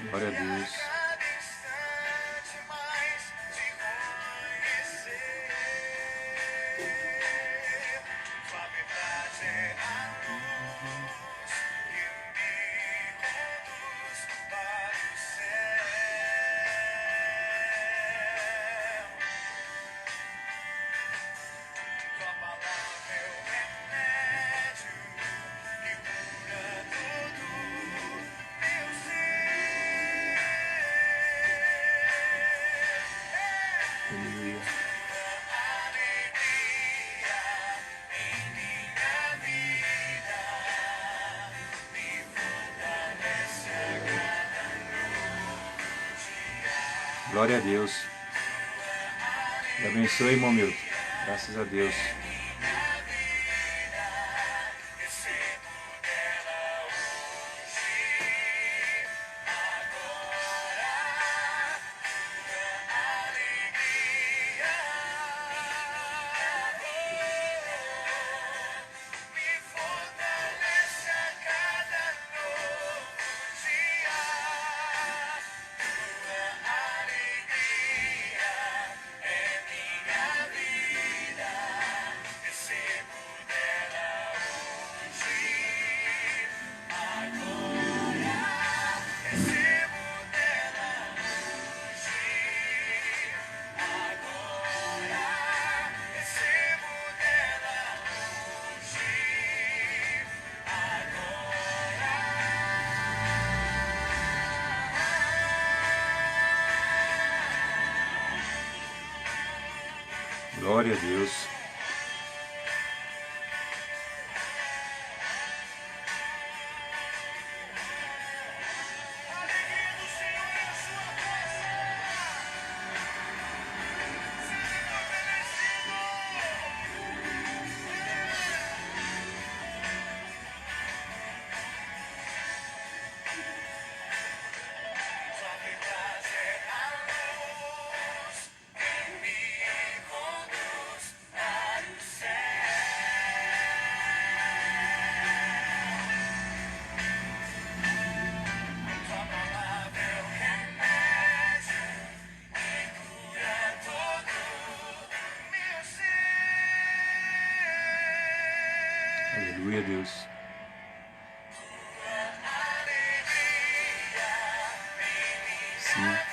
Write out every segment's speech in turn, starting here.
Glória a Deus. Glória a Deus. Me abençoe, irmão Milton. Graças a Deus. Glória a Deus. Aleluia, Deus. Sim.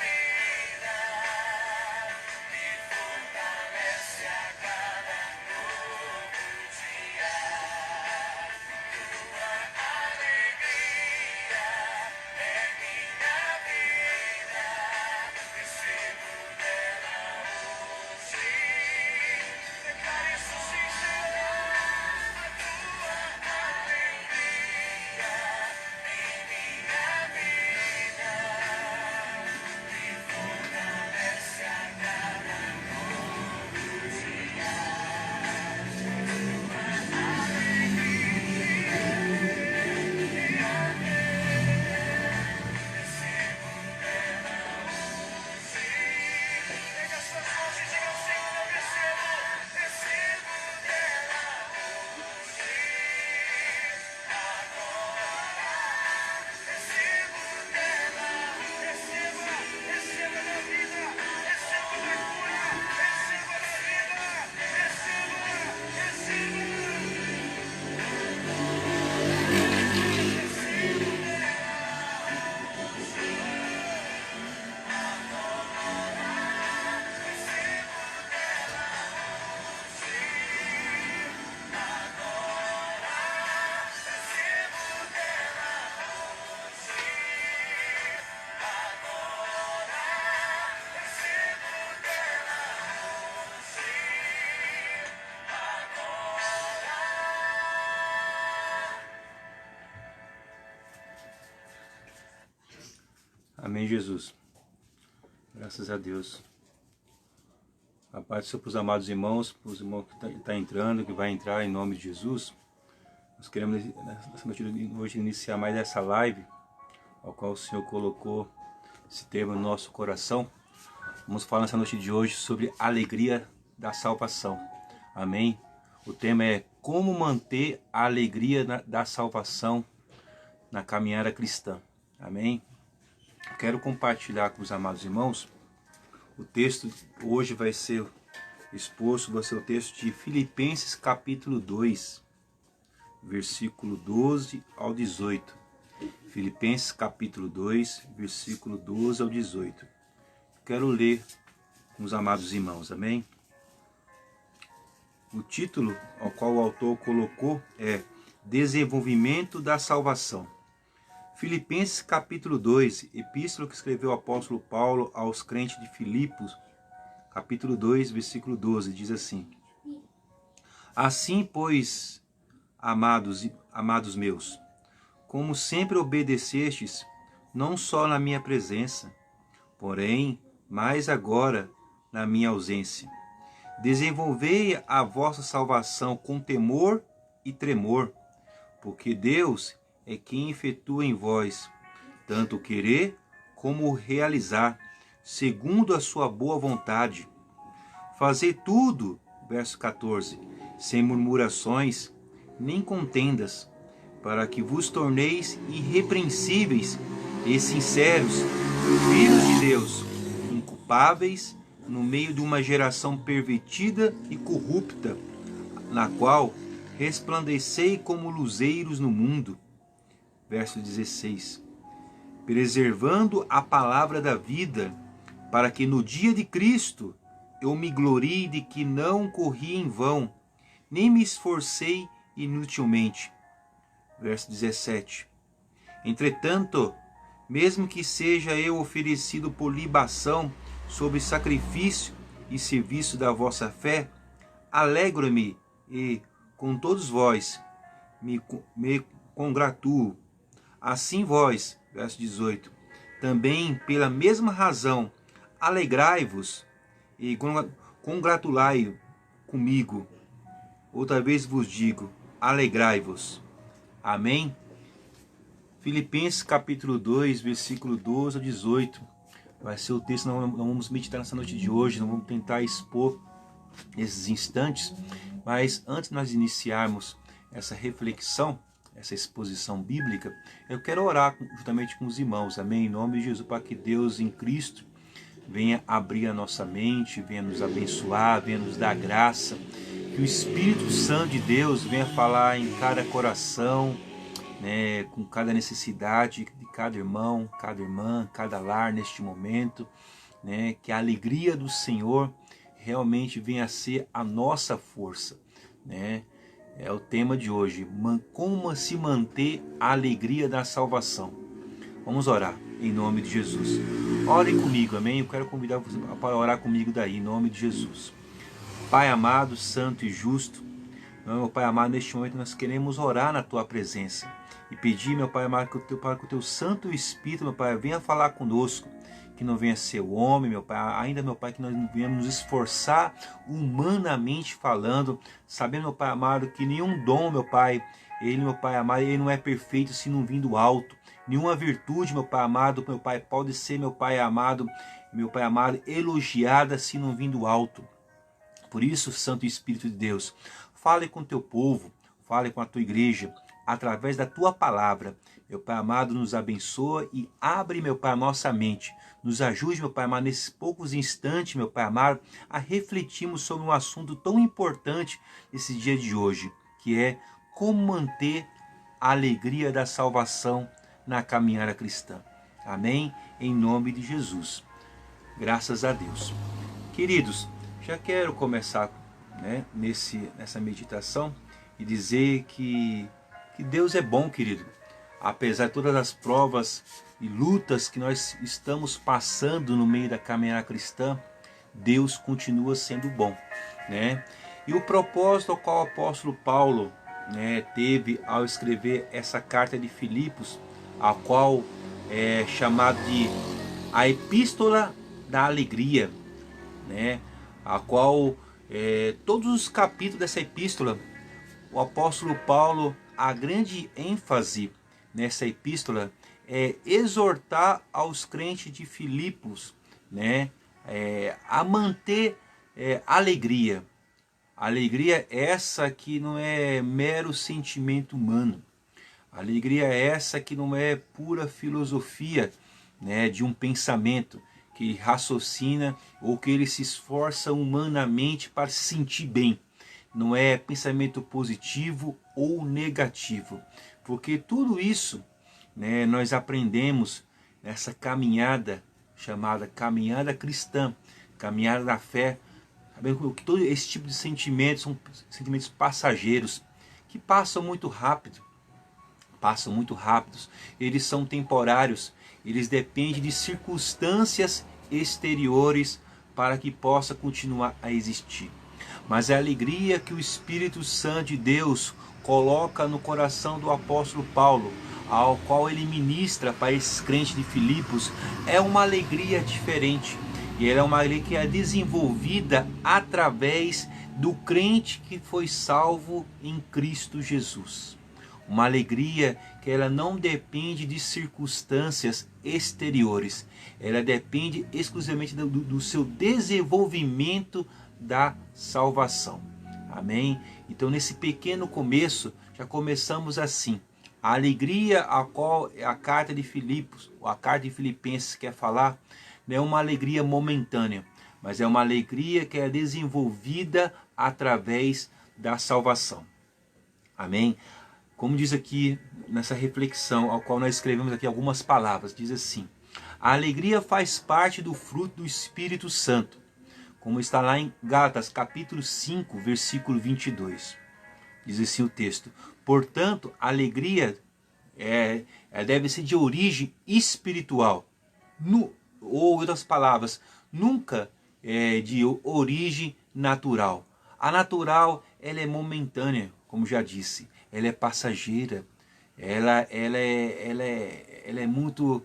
Amém, Jesus. Graças a Deus. A paz do Senhor para os amados irmãos, para os irmãos que estão entrando, que vai entrar em nome de Jesus. Nós queremos nessa noite hoje iniciar mais essa live, ao qual o Senhor colocou esse tema no nosso coração. Vamos falar nessa noite de hoje sobre a alegria da salvação. Amém? O tema é como manter a alegria da salvação na caminhada cristã. Amém? Quero compartilhar com os amados irmãos. O texto hoje vai ser exposto, vai ser o texto de Filipenses capítulo 2, versículo 12 ao 18. Filipenses capítulo 2, versículo 12 ao 18. Quero ler com os amados irmãos, amém? O título ao qual o autor colocou é Desenvolvimento da Salvação. Filipenses capítulo 2, epístola que escreveu o apóstolo Paulo aos crentes de Filipos, capítulo 2, versículo 12, diz assim: Assim, pois, amados meus, como sempre obedecestes, não só na minha presença, porém, mais agora na minha ausência, desenvolvei a vossa salvação com temor e tremor, porque Deus é quem efetua em vós, tanto o querer como o realizar, segundo a sua boa vontade. Fazei tudo, verso 14, sem murmurações, nem contendas, para que vos torneis irrepreensíveis e sinceros, filhos de Deus, inculpáveis, no meio de uma geração pervertida e corrupta, na qual resplandecei como luzeiros no mundo. Verso 16. Preservando a palavra da vida, para que no dia de Cristo eu me glorie de que não corri em vão, nem me esforcei inutilmente. Verso 17. Entretanto, mesmo que seja eu oferecido por libação sobre sacrifício e serviço da vossa fé, alegro-me e, com todos vós, me congratulo. Assim vós, verso 18, também pela mesma razão, alegrai-vos e congratulai comigo. Outra vez vos digo, alegrai-vos. Amém? Filipenses capítulo 2, versículo 12 a 18. Vai ser o texto que nós vamos meditar nessa noite de hoje. Nós vamos tentar expor esses instantes. Mas antes de nós iniciarmos essa reflexão, essa exposição bíblica, eu quero orar juntamente com os irmãos. Amém? Em nome de Jesus, para que Deus em Cristo venha abrir a nossa mente, venha nos abençoar, venha nos dar graça. Que o Espírito Santo de Deus venha falar em cada coração, né, com cada necessidade de cada irmão, cada irmã, cada lar neste momento, né, que a alegria do Senhor realmente venha a ser a nossa força, né? É o tema de hoje, como se manter a alegria da salvação. Vamos orar em nome de Jesus. Orem comigo, amém? Eu quero convidar você para orar comigo daí, em nome de Jesus. Pai amado, santo e justo, meu Pai amado, neste momento nós queremos orar na Tua presença e pedir, meu Pai amado, que o Teu Santo Espírito, meu Pai, venha falar conosco, que não venha ser o homem, meu Pai, ainda, meu Pai, que nós não venhamos nos esforçar humanamente falando, sabendo, meu Pai amado, que nenhum dom, meu Pai, meu Pai amado, ele não é perfeito se não vindo alto. Nenhuma virtude, meu Pai amado, meu Pai, pode ser, meu Pai amado, elogiada se não vindo alto. Por isso, Santo Espírito de Deus, fale com o teu povo, fale com a tua igreja, através da tua palavra. Meu Pai amado, nos abençoa e abre, meu Pai, a nossa mente. Nos ajude, meu Pai amado, nesses poucos instantes, meu Pai amado, a refletirmos sobre um assunto tão importante nesse dia de hoje, que é como manter a alegria da salvação na caminhada cristã. Amém? Em nome de Jesus. Graças a Deus. Queridos, já quero começar, né, nessa meditação e dizer que Deus é bom, querido. Apesar de todas as provas e lutas que nós estamos passando no meio da caminhada cristã, Deus continua sendo bom, né? E o propósito ao qual o apóstolo Paulo, né, teve ao escrever essa carta de Filipos, a qual é chamado de a Epístola da Alegria, né? A qual todos os capítulos dessa epístola, o apóstolo Paulo, a grande ênfase nessa epístola é exortar aos crentes de Filipos, né, a manter alegria. Alegria essa que não é mero sentimento humano. Alegria essa que não é pura filosofia, né, de um pensamento que raciocina ou que ele se esforça humanamente para se sentir bem. Não é pensamento positivo ou negativo, porque tudo isso, né, nós aprendemos nessa caminhada chamada caminhada cristã, caminhada da fé, sabendo que todo esse tipo de sentimentos são sentimentos passageiros, que passam muito rápidos, eles são temporários, eles dependem de circunstâncias exteriores para que possa continuar a existir. Mas a alegria que o Espírito Santo de Deus coloca no coração do apóstolo Paulo, ao qual ele ministra para esses crentes de Filipos, é uma alegria diferente. E ela é uma alegria que é desenvolvida através do crente que foi salvo em Cristo Jesus. Uma alegria que ela não depende de circunstâncias exteriores. Ela depende exclusivamente do seu desenvolvimento da salvação. Amém? Então, nesse pequeno começo, já começamos assim. A alegria a qual a carta de Filipos, ou a carta de Filipenses quer falar, não é uma alegria momentânea, mas é uma alegria que é desenvolvida através da salvação. Amém? Como diz aqui nessa reflexão, ao qual nós escrevemos aqui algumas palavras, diz assim: a alegria faz parte do fruto do Espírito Santo, como está lá em Gálatas capítulo 5, versículo 22. Diz assim o texto: portanto, a alegria deve ser de origem espiritual, ou outras palavras, nunca de origem natural. A natural, ela é momentânea, como já disse, ela é passageira, ela é muito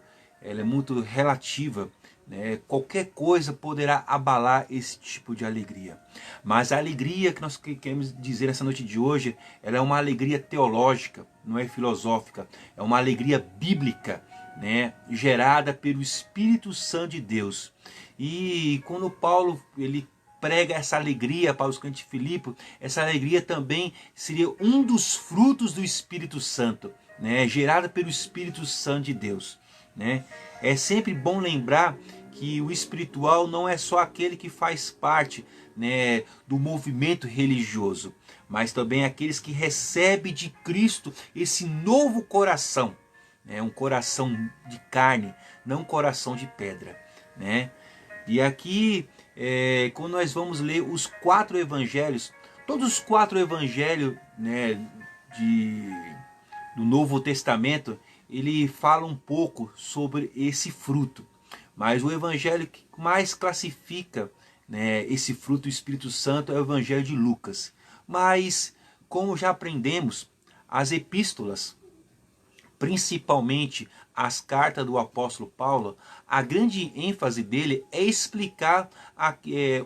relativa, né? Qualquer coisa poderá abalar esse tipo de alegria. Mas a alegria que nós queremos dizer nessa noite de hoje, ela é uma alegria teológica, não é filosófica, é uma alegria bíblica, né? Gerada pelo Espírito Santo de Deus. E quando Paulo ele prega essa alegria para os crentes de Filipe, essa alegria também seria um dos frutos do Espírito Santo, né? Gerada pelo Espírito Santo de Deus, né? É sempre bom lembrar que o espiritual não é só aquele que faz parte, né, do movimento religioso, mas também aqueles que recebem de Cristo esse novo coração, né, um coração de carne, não um coração de pedra, né? E aqui, quando nós vamos ler os 4 evangelhos, todos os 4 evangelhos, né, do Novo Testamento, ele fala um pouco sobre esse fruto. Mas o evangelho que mais classifica, né, esse fruto do Espírito Santo é o evangelho de Lucas. Mas, como já aprendemos, as epístolas, principalmente as cartas do apóstolo Paulo, a grande ênfase dele é explicar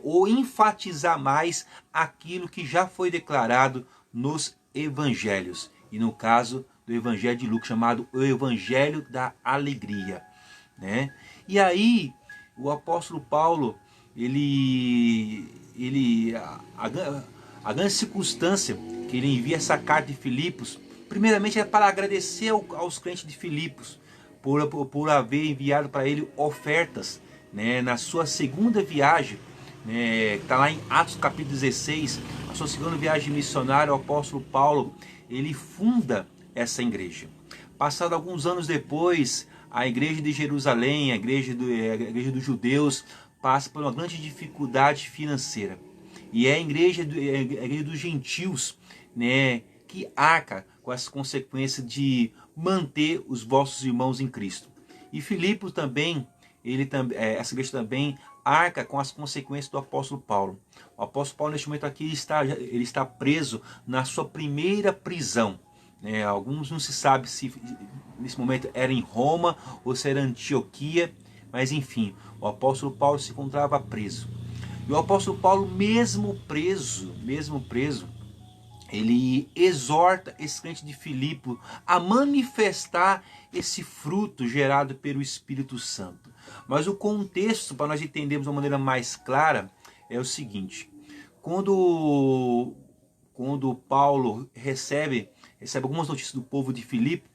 ou enfatizar mais aquilo que já foi declarado nos evangelhos. E no caso do evangelho de Lucas, chamado o evangelho da alegria, né? E aí o apóstolo Paulo, a grande circunstância que ele envia essa carta de Filipos, primeiramente é para agradecer aos crentes de Filipos por haver enviado para ele ofertas, né, na sua segunda viagem, né, que está lá em Atos capítulo 16, a sua segunda viagem missionária. O apóstolo Paulo ele funda essa igreja. Passado alguns anos depois, a igreja de Jerusalém, a igreja dos judeus, passa por uma grande dificuldade financeira. E é a igreja dos gentios, né, que arca com as consequências de manter os vossos irmãos em Cristo. E Filipe também, essa igreja também arca com as consequências do apóstolo Paulo. O apóstolo Paulo neste momento aqui ele está preso na sua primeira prisão. Alguns não se sabe se nesse momento era em Roma ou se era Antioquia, mas enfim, o apóstolo Paulo se encontrava preso. E o apóstolo Paulo, mesmo preso, ele exorta esse crente de Filipe a manifestar esse fruto gerado pelo Espírito Santo. Mas o contexto, para nós entendermos de uma maneira mais clara, é o seguinte: quando Paulo recebe algumas notícias do povo de Filipe,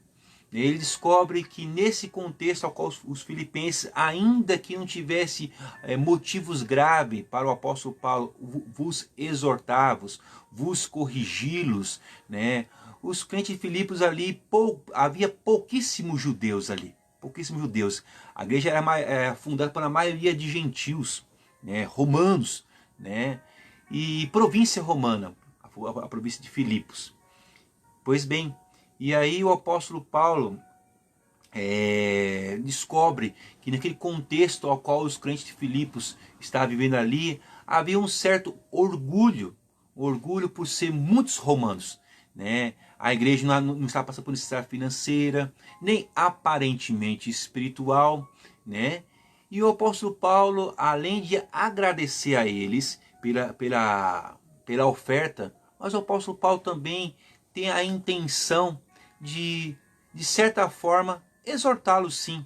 Ele descobre que nesse contexto ao qual os filipenses, ainda que não tivesse motivos graves para o apóstolo Paulo vos exortar-vos, vos corrigi-los, né? Os crentes de Filipos ali, havia pouquíssimos judeus ali, pouquíssimos judeus. A igreja era fundada pela maioria de gentios, né? Romanos, né? E província romana, a província de Filipos. Pois bem, e aí o apóstolo Paulo descobre que naquele contexto ao qual os crentes de Filipos estavam vivendo ali, havia um certo orgulho por ser muitos romanos, né? A igreja não estava passando por necessidade financeira, nem aparentemente espiritual, né? E o apóstolo Paulo, além de agradecer a eles pela oferta, mas o apóstolo Paulo também tem a intenção de certa forma, exortá-los sim,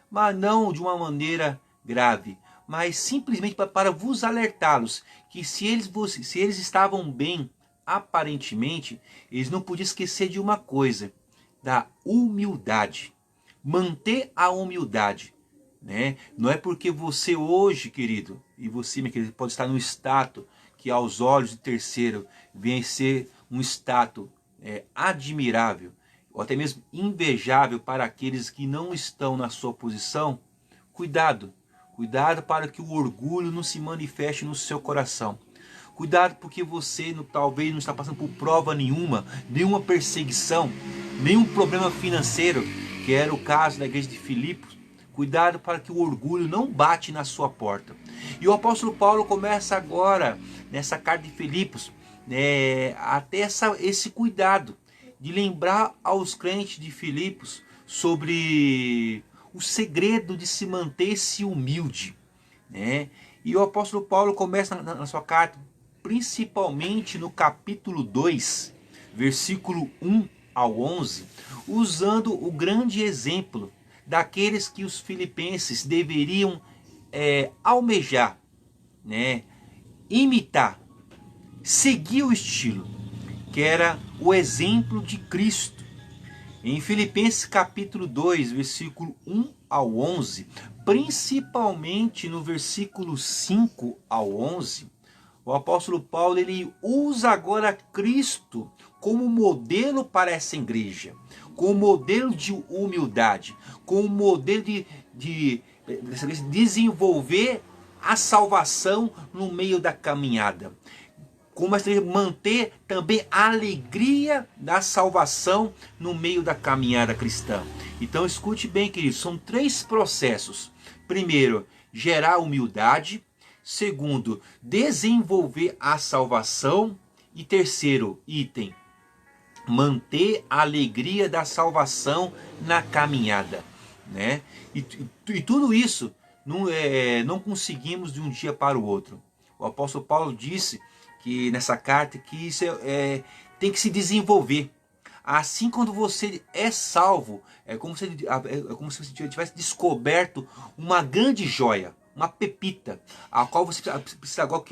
mas não de uma maneira grave, mas simplesmente para vos alertá-los que se eles estavam bem, aparentemente, eles não podiam esquecer de uma coisa, da humildade. Manter a humildade, né? Não é porque você hoje, querido, e você, minha querida, pode estar no status que aos olhos de terceiro vem ser um status admirável, ou até mesmo invejável para aqueles que não estão na sua posição. Cuidado, cuidado para que o orgulho não se manifeste no seu coração. Cuidado porque você talvez não está passando por prova nenhuma perseguição, nenhum problema financeiro, que era o caso da igreja de Filipos. Cuidado para que o orgulho não bate na sua porta. E o apóstolo Paulo começa agora, nessa carta de Filipos, até esse cuidado de lembrar aos crentes de Filipos sobre o segredo de se manter-se humilde, né? E o apóstolo Paulo começa na sua carta, principalmente no capítulo 2, versículo 1 ao 11, usando o grande exemplo daqueles que os filipenses deveriam almejar, né? Imitar, seguir o estilo, que era o exemplo de Cristo. Em Filipenses capítulo 2, versículo 1 ao 11, principalmente no versículo 5 ao 11, o apóstolo Paulo ele usa agora Cristo como modelo para essa igreja, como modelo de humildade, como modelo de desenvolver a salvação no meio da caminhada. Como manter também a alegria da salvação no meio da caminhada cristã. Então escute bem, queridos, são 3 processos. Primeiro, gerar humildade. Segundo, desenvolver a salvação. E terceiro item, manter a alegria da salvação na caminhada, né? E tudo isso não conseguimos de um dia para o outro. O apóstolo Paulo disse que nessa carta que isso tem que se desenvolver. Assim, quando você é salvo, é como se você tivesse descoberto uma grande joia, uma pepita, a qual você precisa agora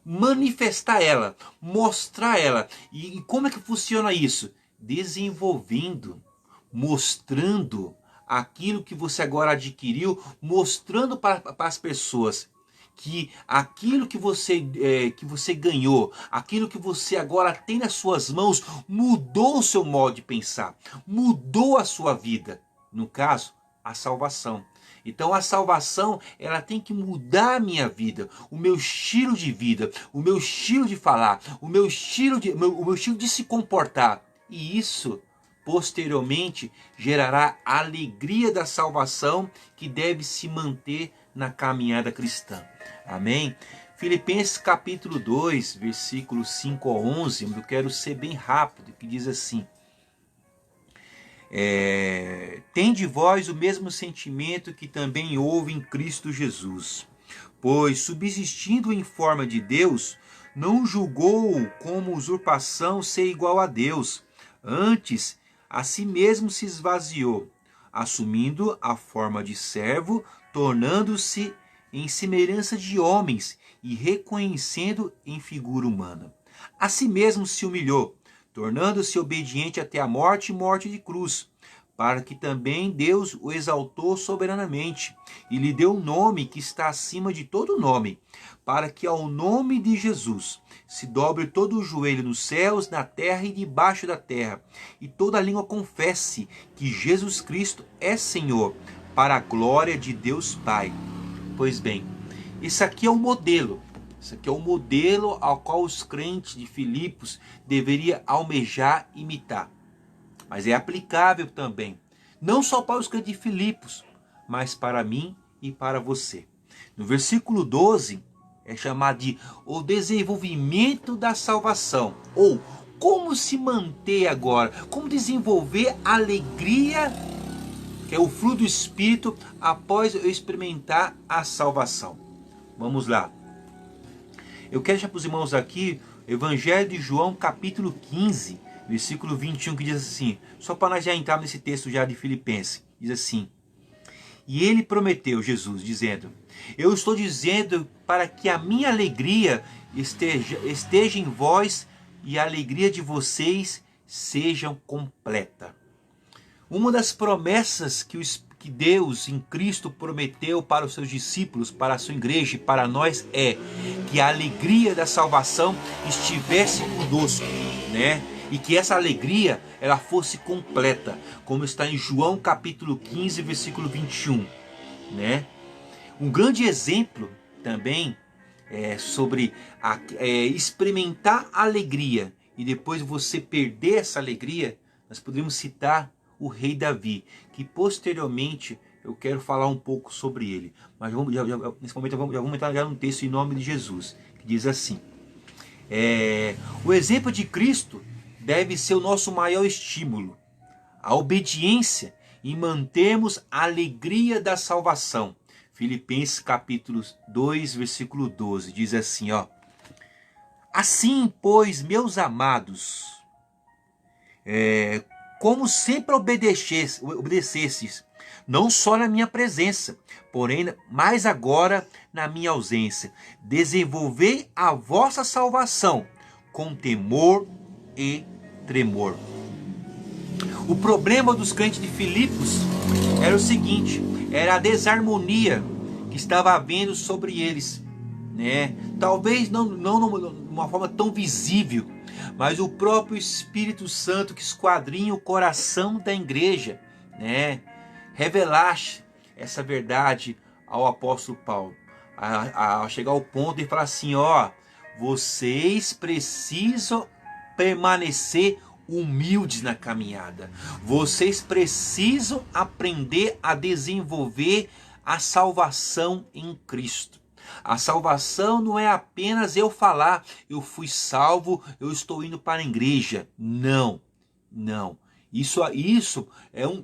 manifestar ela, mostrar ela. E como é que funciona isso? Desenvolvendo, mostrando aquilo que você agora adquiriu, mostrando para as pessoas que aquilo que você ganhou, aquilo que você agora tem nas suas mãos, mudou o seu modo de pensar, mudou a sua vida. No caso, a salvação. Então a salvação, ela tem que mudar a minha vida, o meu estilo de vida, o meu estilo de falar, o meu estilo de se comportar. E isso, posteriormente, gerará a alegria da salvação que deve se manter na caminhada cristã. Amém? Filipenses capítulo 2, versículos 5 a 11, eu quero ser bem rápido, que diz assim: tende vós o mesmo sentimento que também houve em Cristo Jesus, pois, subsistindo em forma de Deus, não julgou como usurpação ser igual a Deus, antes a si mesmo se esvaziou, assumindo a forma de servo, tornando-se em semelhança de homens e reconhecendo em figura humana. A si mesmo se humilhou, tornando-se obediente até a morte e morte de cruz. para que também Deus o exaltou soberanamente e lhe deu um nome que está acima de todo nome, para que ao nome de Jesus se dobre todo o joelho nos céus, na terra e debaixo da terra, e toda língua confesse que Jesus Cristo é Senhor, para a glória de Deus Pai. Pois bem, esse aqui é o modelo. Esse aqui é o modelo ao qual os crentes de Filipos deveriam almejar imitar. Mas é aplicável também, não só para os crentes de Filipos, mas para mim e para você. No versículo 12, é chamado de o desenvolvimento da salvação. Ou como se manter agora, como desenvolver a alegria, que é o fruto do Espírito, após eu experimentar a salvação. Vamos lá. Eu quero deixar para os irmãos aqui o Evangelho de João, capítulo 15, versículo 21, que diz assim, só para nós já entrar nesse texto já de Filipenses, diz assim: e ele prometeu, Jesus, dizendo, eu estou dizendo para que a minha alegria esteja em vós e a alegria de vocês sejam completa. Uma das promessas que Deus em Cristo prometeu para os seus discípulos, para a sua igreja e para nós é que a alegria da salvação estivesse conosco, né? E que essa alegria ela fosse completa, como está em João capítulo 15, versículo 21, né? Um grande exemplo também sobre experimentar a alegria e depois você perder essa alegria, nós poderíamos citar o rei Davi, que posteriormente eu quero falar um pouco sobre ele. Mas nesse momento já vamos entrar no texto em nome de Jesus, que diz assim, o exemplo de Cristo deve ser o nosso maior estímulo, a obediência e mantermos a alegria da salvação. Filipenses capítulo 2, versículo 12, diz assim, ó: assim, pois, meus amados, como sempre obedecesses, não só na minha presença, porém mais agora na minha ausência, desenvolvei a vossa salvação com temor e tremor. O problema dos crentes de Filipos era o seguinte, era a desarmonia que estava havendo sobre eles, né? Talvez não de uma forma tão visível, mas o próprio Espírito Santo que esquadrinha o coração da igreja, né? Revelaste essa verdade ao apóstolo Paulo, a chegar ao ponto de falar assim, ó, vocês precisam permanecer humildes na caminhada. Vocês precisam aprender a desenvolver a salvação em Cristo. A salvação não é apenas eu falar, eu fui salvo, eu estou indo para a igreja. Não, não. Isso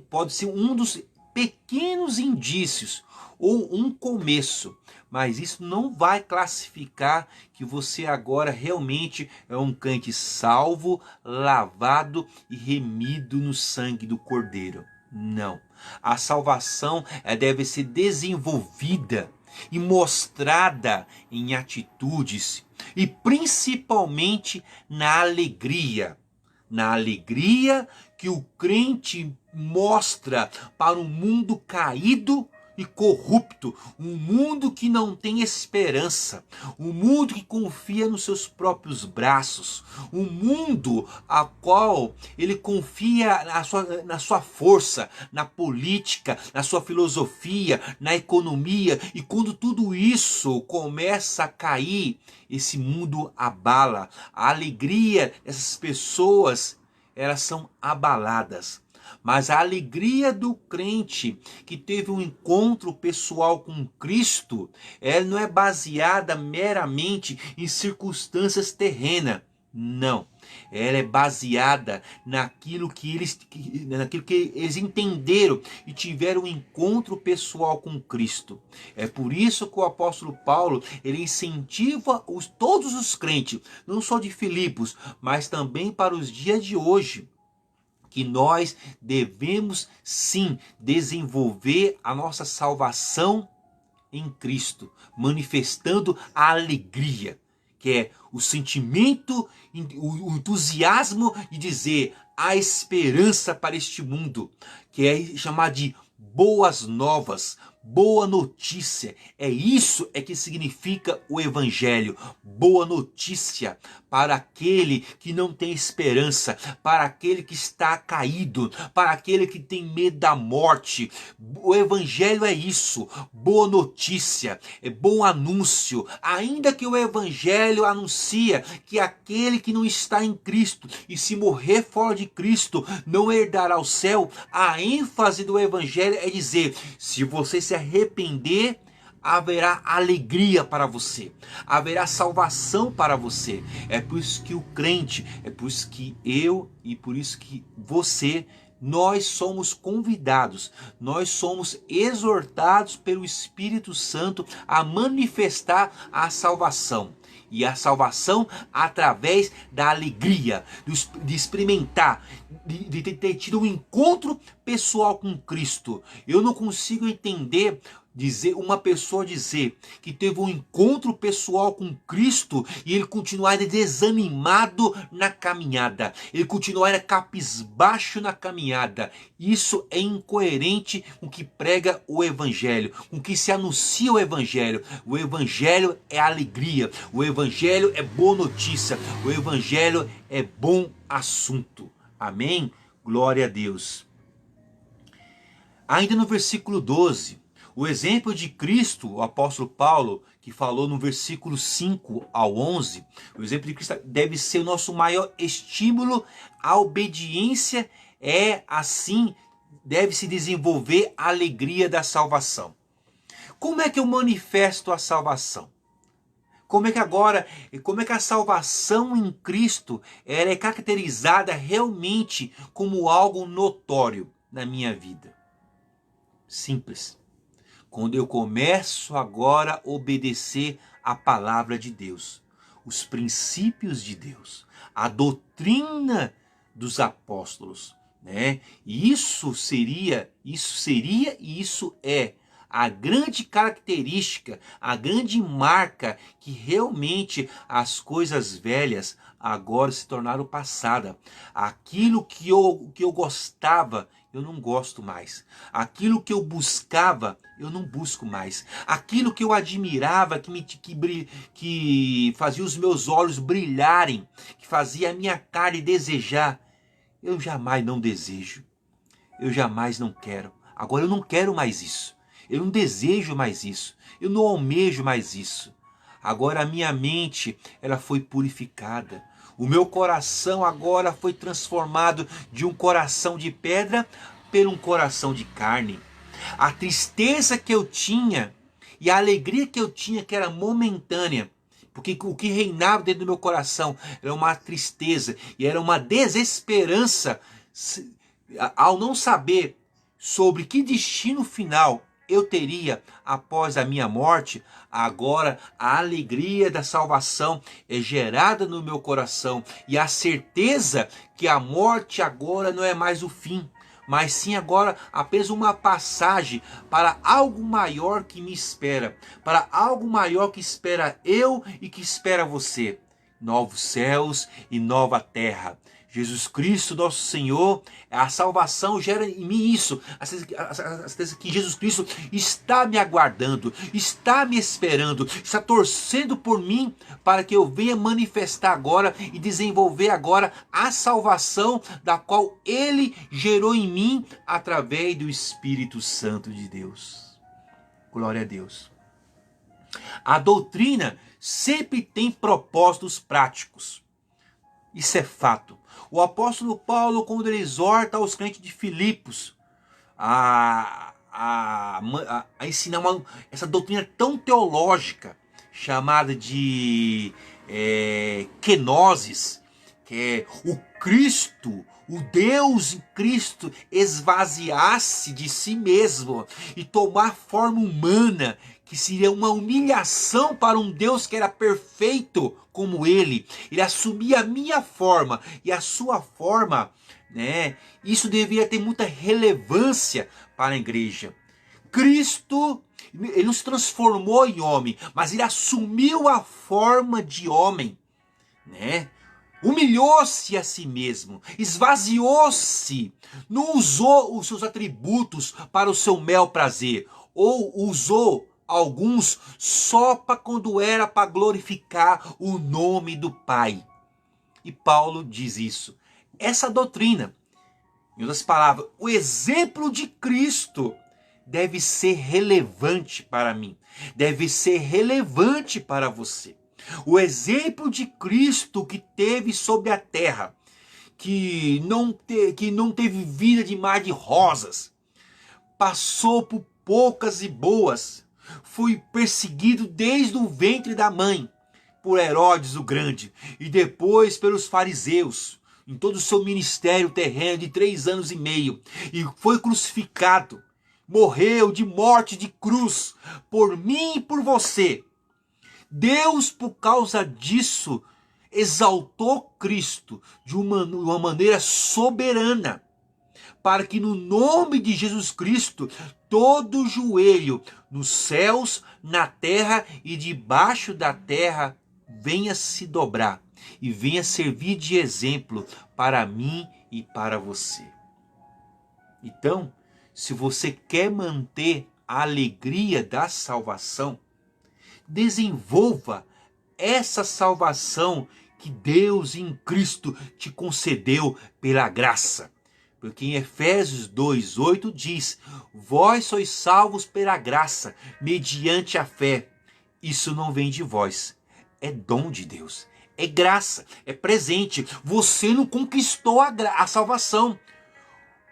pode ser um dos pequenos indícios ou um começo, mas isso não vai classificar que você agora realmente é um crente salvo, lavado e remido no sangue do Cordeiro. Não. A salvação deve ser desenvolvida e mostrada em atitudes e principalmente na alegria. Na alegria que o crente mostra para um mundo caído e corrupto, um mundo que não tem esperança, um mundo que confia nos seus próprios braços, um mundo a qual ele confia na sua força, na política, na sua filosofia, na economia, e quando tudo isso começa a cair, esse mundo abala. A alegria dessas pessoas, elas são abaladas. Mas a alegria do crente que teve um encontro pessoal com Cristo, ela não é baseada meramente em circunstâncias terrenas. Não. Ela é baseada naquilo que eles entenderam e tiveram um encontro pessoal com Cristo. É por isso que o apóstolo Paulo ele incentiva todos os crentes, não só de Filipos, mas também para os dias de hoje, que nós devemos sim desenvolver a nossa salvação em Cristo, manifestando a alegria, que é o sentimento, o entusiasmo de dizer, há esperança para este mundo, que é chamado de boas novas, boa notícia. É isso que significa o evangelho. Boa notícia para aquele que não tem esperança, para aquele que está caído, para aquele que tem medo da morte. O evangelho é isso, boa notícia, é bom anúncio. Ainda que o evangelho anuncia que aquele que não está em Cristo e se morrer fora de Cristo não herdará o céu, a ênfase do evangelho é dizer: se você se arrepender, haverá alegria para você, haverá salvação para você. É por isso que o crente, é por isso que eu e por isso que você, nós somos convidados, nós somos exortados pelo Espírito Santo a manifestar a salvação. E a salvação através da alegria, de experimentar, de ter tido um encontro pessoal com Cristo. Eu não consigo entender uma pessoa dizer que teve um encontro pessoal com Cristo e ele continuar desanimado na caminhada, ele continuar cabisbaixo na caminhada. Isso é incoerente com o que prega o evangelho, com o que se anuncia o evangelho. O evangelho é alegria, o evangelho é boa notícia, o evangelho é bom assunto. Amém? Glória a Deus. Ainda no versículo 12, o exemplo de Cristo, o apóstolo Paulo, que falou no versículo 5 ao 11, o exemplo de Cristo deve ser o nosso maior estímulo à obediência, assim, deve se desenvolver a alegria da salvação. Como é que eu manifesto a salvação? Como é que a salvação em Cristo ela é caracterizada realmente como algo notório na minha vida? Simples. Quando eu começo agora a obedecer a palavra de Deus, os princípios de Deus, a doutrina dos apóstolos, né? E isso seria e isso é a grande característica, a grande marca que realmente as coisas velhas agora se tornaram passada. Aquilo que eu gostava, eu não gosto mais. Aquilo que eu buscava, eu não busco mais. Aquilo que eu admirava, que fazia os meus olhos brilharem, que fazia a minha carne desejar, eu jamais não desejo. Eu jamais não quero. Agora eu não quero mais isso. Eu não desejo mais isso. Eu não almejo mais isso. Agora a minha mente, ela foi purificada. O meu coração agora foi transformado de um coração de pedra por um coração de carne. A tristeza que eu tinha e a alegria que eu tinha, que era momentânea, porque o que reinava dentro do meu coração era uma tristeza e era uma desesperança ao não saber sobre que destino final eu teria após a minha morte. Agora a alegria da salvação é gerada no meu coração e a certeza que a morte agora não é mais o fim, mas sim agora apenas uma passagem para algo maior que me espera, para algo maior que espera eu e que espera você. Novos céus e nova terra. Jesus Cristo, nosso Senhor, a salvação gera em mim isso, a certeza que Jesus Cristo está me aguardando, está me esperando, está torcendo por mim para que eu venha manifestar agora e desenvolver agora a salvação da qual Ele gerou em mim através do Espírito Santo de Deus. Glória a Deus. A doutrina sempre tem propósitos práticos. Isso é fato. O apóstolo Paulo, quando ele exorta aos crentes de Filipos a ensinar essa doutrina tão teológica, chamada de kenosis, que é o Cristo, o Deus em Cristo esvaziasse de si mesmo e tomar forma humana, que seria uma humilhação para um Deus que era perfeito como ele. Ele assumia a minha forma e a sua forma, né? Isso deveria ter muita relevância para a igreja. Cristo, ele não se transformou em homem, mas ele assumiu a forma de homem, né? humilhou-se a si mesmo, esvaziou-se, não usou os seus atributos para o seu bel prazer, ou usou alguns só para quando era para glorificar o nome do Pai. E Paulo diz isso. Essa doutrina, em outras palavras, o exemplo de Cristo deve ser relevante para mim, deve ser relevante para você. O exemplo de Cristo que teve sobre a terra, que não teve vida de mar de rosas, passou por poucas e boas, foi perseguido desde o ventre da mãe por Herodes o Grande e depois pelos fariseus, em todo o seu ministério terreno de 3 anos e meio, e foi crucificado, morreu de morte de cruz por mim e por você. Deus, por causa disso, exaltou Cristo de uma maneira soberana, para que no nome de Jesus Cristo, todo joelho nos céus, na terra e debaixo da terra venha se dobrar e venha servir de exemplo para mim e para você. Então, se você quer manter a alegria da salvação, desenvolva essa salvação que Deus em Cristo te concedeu pela graça. Porque em Efésios 2:8 diz: vós sois salvos pela graça, mediante a fé. Isso não vem de vós, é dom de Deus, é graça, é presente. Você não conquistou a salvação.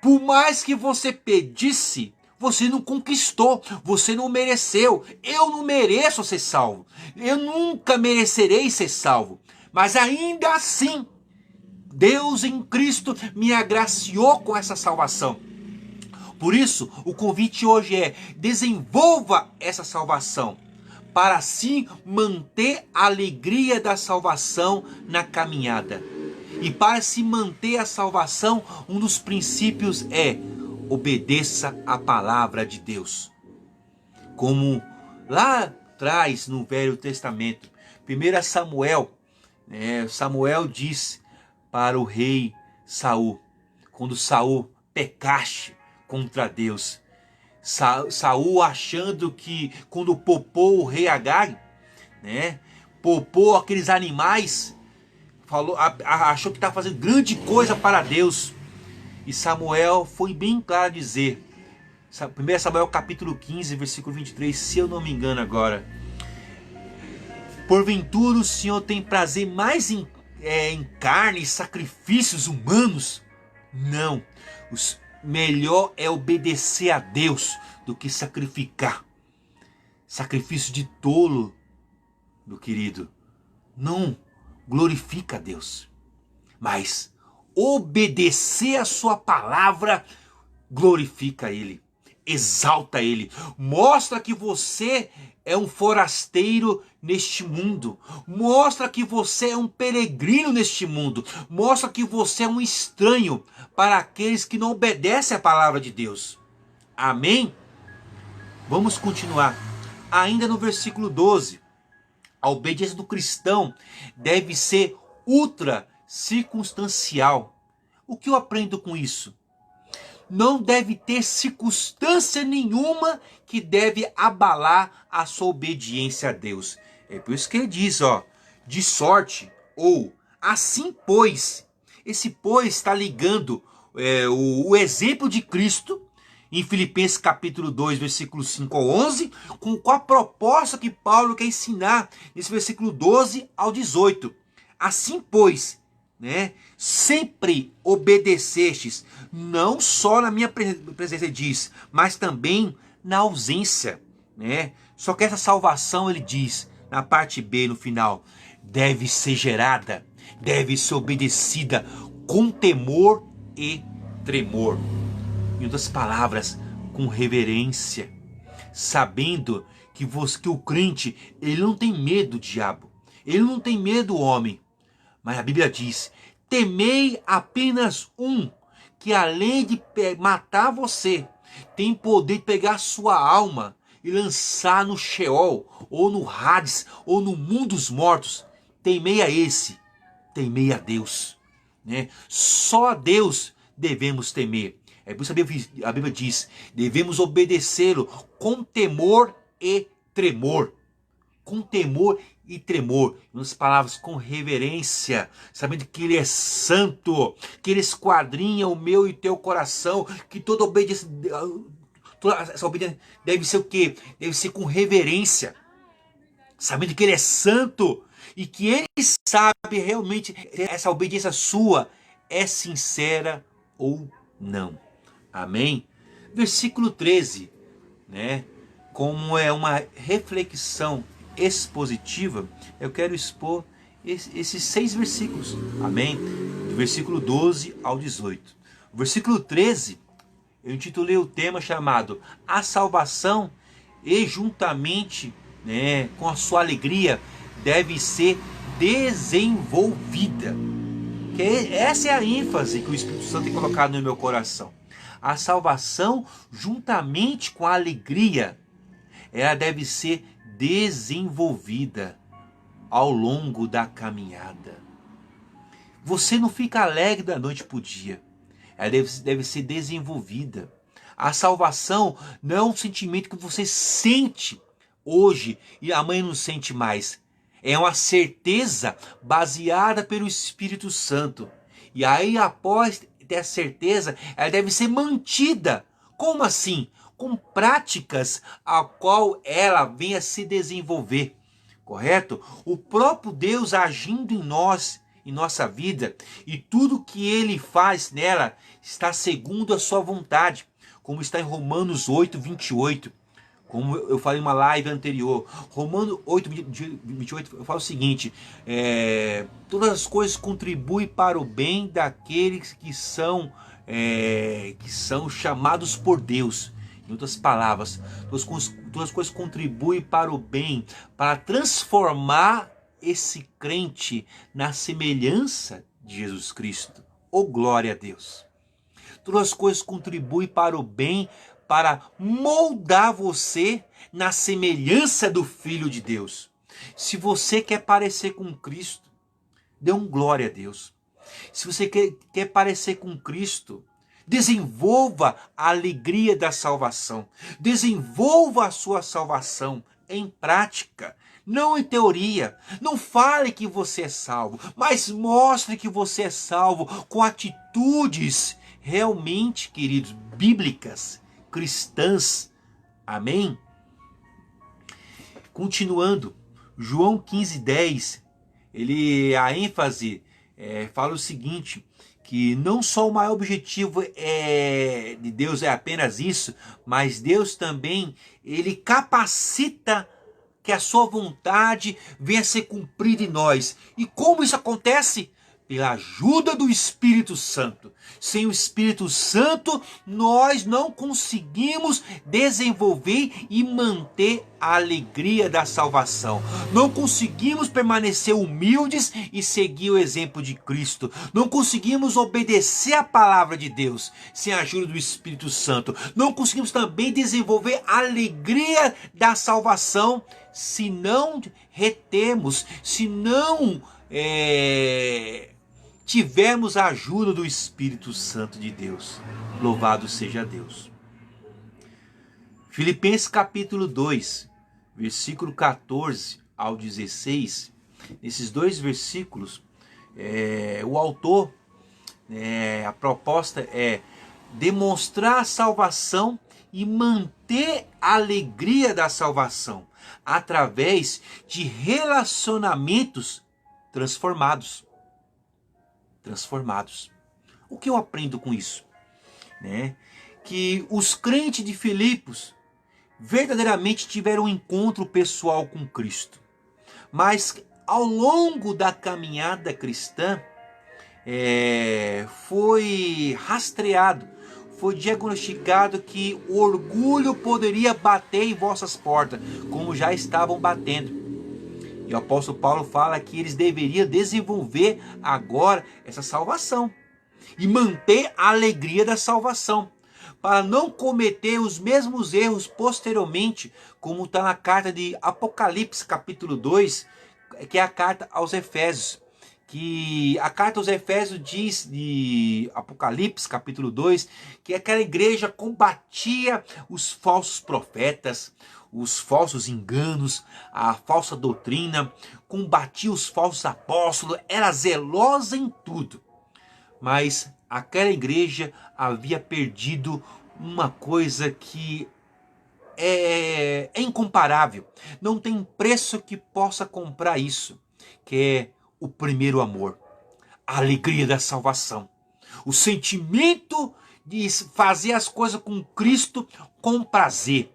Por mais que você pedisse, você não conquistou, você não mereceu. Eu não mereço ser salvo, eu nunca merecerei ser salvo. Mas ainda assim, Deus em Cristo me agraciou com essa salvação. Por isso, o convite hoje é: desenvolva essa salvação, para assim manter a alegria da salvação na caminhada. E para se manter a salvação, um dos princípios é: obedeça a palavra de Deus. Como lá atrás no Velho Testamento, 1 Samuel, Samuel disse para o rei Saul, quando Saul pecaste contra Deus, Saul achando que quando popou o rei Agag, popou aqueles animais, achou que estava fazendo grande coisa para Deus. E Samuel foi bem claro a dizer, 1 Samuel capítulo 15, versículo 23, se eu não me engano agora: porventura o Senhor tem prazer mais em carne e sacrifícios humanos? Não, melhor é obedecer a Deus do que sacrificar. Sacrifício de tolo, meu querido, não glorifica a Deus. Mas obedecer a sua palavra glorifica Ele, exalta Ele, mostra que você é um forasteiro neste mundo, mostra que você é um peregrino neste mundo, mostra que você é um estranho para aqueles que não obedecem à palavra de Deus. Amém? Vamos continuar. Ainda no versículo 12, a obediência do cristão deve ser ultra circunstancial. O que eu aprendo com isso? Não deve ter circunstância nenhuma que deve abalar a sua obediência a Deus. É por isso que ele diz, de sorte, ou assim pois. Esse pois está ligando o exemplo de Cristo, em Filipenses capítulo 2, versículos 5 ao 11, com a proposta que Paulo quer ensinar, nesse versículo 12 ao 18. Assim pois, sempre obedecestes, não só na minha presença, diz, mas também na ausência. Só que essa salvação, ele diz, na parte B, no final, deve ser gerada, deve ser obedecida com temor e tremor. Em outras palavras, com reverência, sabendo que o crente, ele não tem medo do diabo, ele não tem medo do homem. Mas a Bíblia diz: temei apenas um, que além de matar você, tem poder de pegar sua alma e lançar no Sheol, ou no Hades, ou no mundo dos mortos. Temei a esse. temei a Deus, né? Só a Deus devemos temer. É por isso que a Bíblia diz, devemos obedecê-lo com temor e tremor. Com temor e tremor. Em outras palavras, com reverência, sabendo que Ele é santo, que Ele esquadrinha o meu e teu coração, que toda obediência deve ser o quê? Deve ser com reverência, sabendo que Ele é santo e que Ele sabe realmente se essa obediência sua é sincera ou não. Amém? Versículo 13, né? Como é uma reflexão expositiva, eu quero expor esses 6 versículos. Amém? Do versículo 12 ao 18. O versículo 13, eu intitulei o tema chamado A Salvação e juntamente, né, com a sua alegria deve ser desenvolvida. Essa é a ênfase que o Espírito Santo tem colocado no meu coração. A salvação, juntamente com a alegria, ela deve ser desenvolvida ao longo da caminhada. Você não fica alegre da noite para o dia. Ela deve ser desenvolvida. A salvação não é um sentimento que você sente hoje e amanhã não sente mais. É uma certeza baseada pelo Espírito Santo. E aí, após ter a certeza, ela deve ser mantida. Como assim? Com práticas a qual ela venha se desenvolver. Correto? O próprio Deus agindo em nós, em nossa vida, e tudo que Ele faz nela está segundo a sua vontade. Como está em Romanos 8, 28. Como eu falei em uma live anterior, Romanos 8, 28, eu falo o seguinte, todas as coisas contribuem para o bem daqueles que são chamados por Deus. Em outras palavras, todas as coisas contribuem para o bem, para transformar esse crente na semelhança de Jesus Cristo. Oh, glória a Deus! Todas as coisas contribuem para o bem, para moldar você na semelhança do Filho de Deus. Se você quer parecer com Cristo, dê um glória a Deus. Se você quer parecer com Cristo, desenvolva a alegria da salvação. Desenvolva a sua salvação em prática, não em teoria. Não fale que você é salvo, mas mostre que você é salvo com atitudes realmente, queridos, bíblicas, cristãs. Amém? Continuando, João 15:10, a ênfase fala o seguinte, que não só o maior objetivo de Deus é apenas isso, mas Deus também, Ele capacita que a sua vontade venha a ser cumprida em nós. E como isso acontece? Pela ajuda do Espírito Santo. Sem o Espírito Santo, nós não conseguimos desenvolver e manter a alegria da salvação. Não conseguimos permanecer humildes e seguir o exemplo de Cristo. Não conseguimos obedecer a palavra de Deus sem a ajuda do Espírito Santo. Não conseguimos também desenvolver a alegria da salvação se não retemos, se não tivermos a ajuda do Espírito Santo de Deus. Louvado seja Deus. Filipenses capítulo 2, versículo 14 ao 16. Nesses 2 versículos, o autor, a proposta é demonstrar a salvação e manter a alegria da salvação através de relacionamentos transformados. O que eu aprendo com isso? Que os crentes de Filipos verdadeiramente tiveram um encontro pessoal com Cristo. Mas ao longo da caminhada cristã, foi rastreado, foi diagnosticado que o orgulho poderia bater em vossas portas, como já estavam batendo. E o apóstolo Paulo fala que eles deveriam desenvolver agora essa salvação e manter a alegria da salvação, para não cometer os mesmos erros posteriormente, como está na carta de Apocalipse capítulo 2, que é a carta aos Efésios, que a carta aos Efésios diz, de Apocalipse capítulo 2, que aquela igreja combatia os falsos profetas, os falsos enganos, a falsa doutrina, combatia os falsos apóstolos, era zelosa em tudo. Mas aquela igreja havia perdido uma coisa que é incomparável. Não tem preço que possa comprar isso, que é o primeiro amor, a alegria da salvação, o sentimento de fazer as coisas com Cristo com prazer,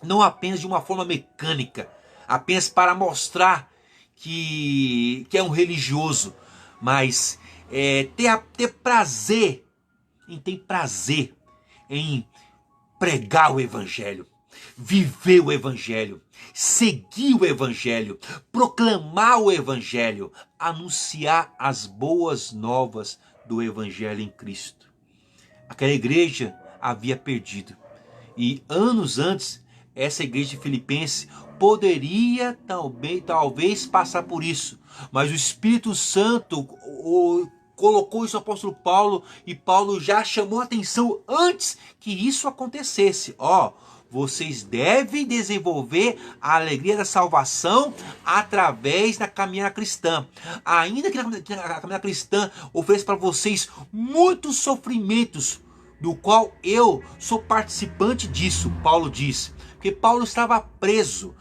não apenas de uma forma mecânica, apenas para mostrar que é um religioso, mas ter prazer em pregar o evangelho, viver o evangelho, seguir o evangelho, proclamar o evangelho, anunciar as boas novas do evangelho em Cristo. Aquela igreja havia perdido. E anos antes, essa igreja de Filipenses poderia talvez passar por isso. Mas o Espírito Santo colocou isso no apóstolo Paulo, e Paulo já chamou a atenção antes que isso acontecesse. Vocês devem desenvolver a alegria da salvação através da caminhada cristã. Ainda que a caminhada cristã ofereça para vocês muitos sofrimentos, do qual eu sou participante disso, Paulo diz. Porque Paulo estava preso,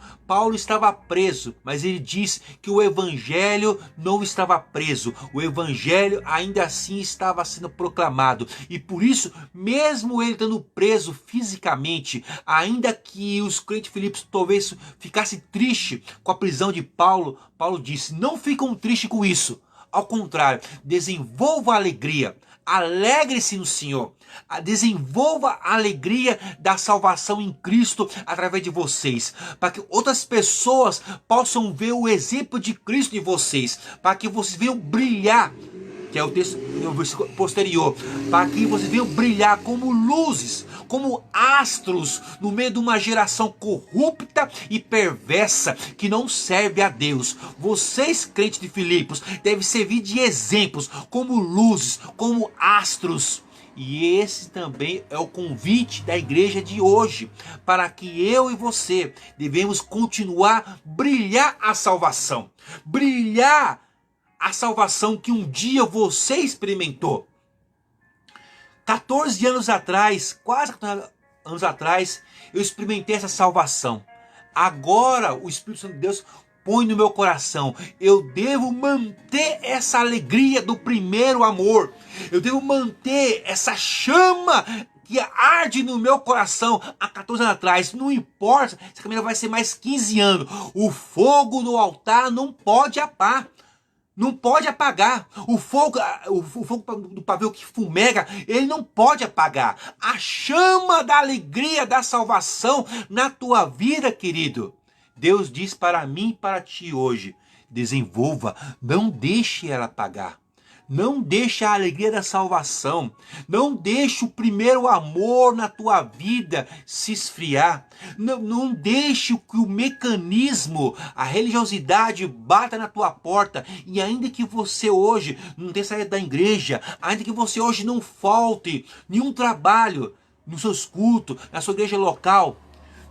mas ele diz que o evangelho não estava preso, o evangelho ainda assim estava sendo proclamado, e por isso, mesmo ele estando preso fisicamente, ainda que os crentes filipos talvez ficassem tristes com a prisão de Paulo, Paulo disse: não ficam tristes com isso, ao contrário, desenvolva a alegria, alegre-se no Senhor, desenvolva a alegria da salvação em Cristo através de vocês, para que outras pessoas possam ver o exemplo de Cristo em vocês, para que vocês venham brilhar, que é o texto no versículo posterior, para que vocês venham brilhar como luzes, como astros no meio de uma geração corrupta e perversa que não serve a Deus. Vocês, crentes de Filipos, devem servir de exemplos, como luzes, como astros. E esse também é o convite da igreja de hoje, para que eu e você devemos continuar brilhar a salvação, brilhar a salvação que um dia você experimentou. 14 anos atrás, quase 14 anos atrás, eu experimentei essa salvação. Agora o Espírito Santo de Deus põe no meu coração. Eu devo manter essa alegria do primeiro amor. Eu devo manter essa chama que arde no meu coração há 14 anos atrás. Não importa se a caminhada vai ser mais 15 anos. O fogo no altar não pode apagar. Não pode apagar. O fogo do pavio que fumega, ele não pode apagar. A chama da alegria da salvação na tua vida, querido. Deus diz para mim e para ti hoje: desenvolva, não deixe ela apagar. Não deixe a alegria da salvação, não deixe o primeiro amor na tua vida se esfriar. Não deixe que o mecanismo, a religiosidade bata na tua porta. E ainda que você hoje não tenha saído da igreja, ainda que você hoje não falte nenhum trabalho nos seus cultos, na sua igreja local,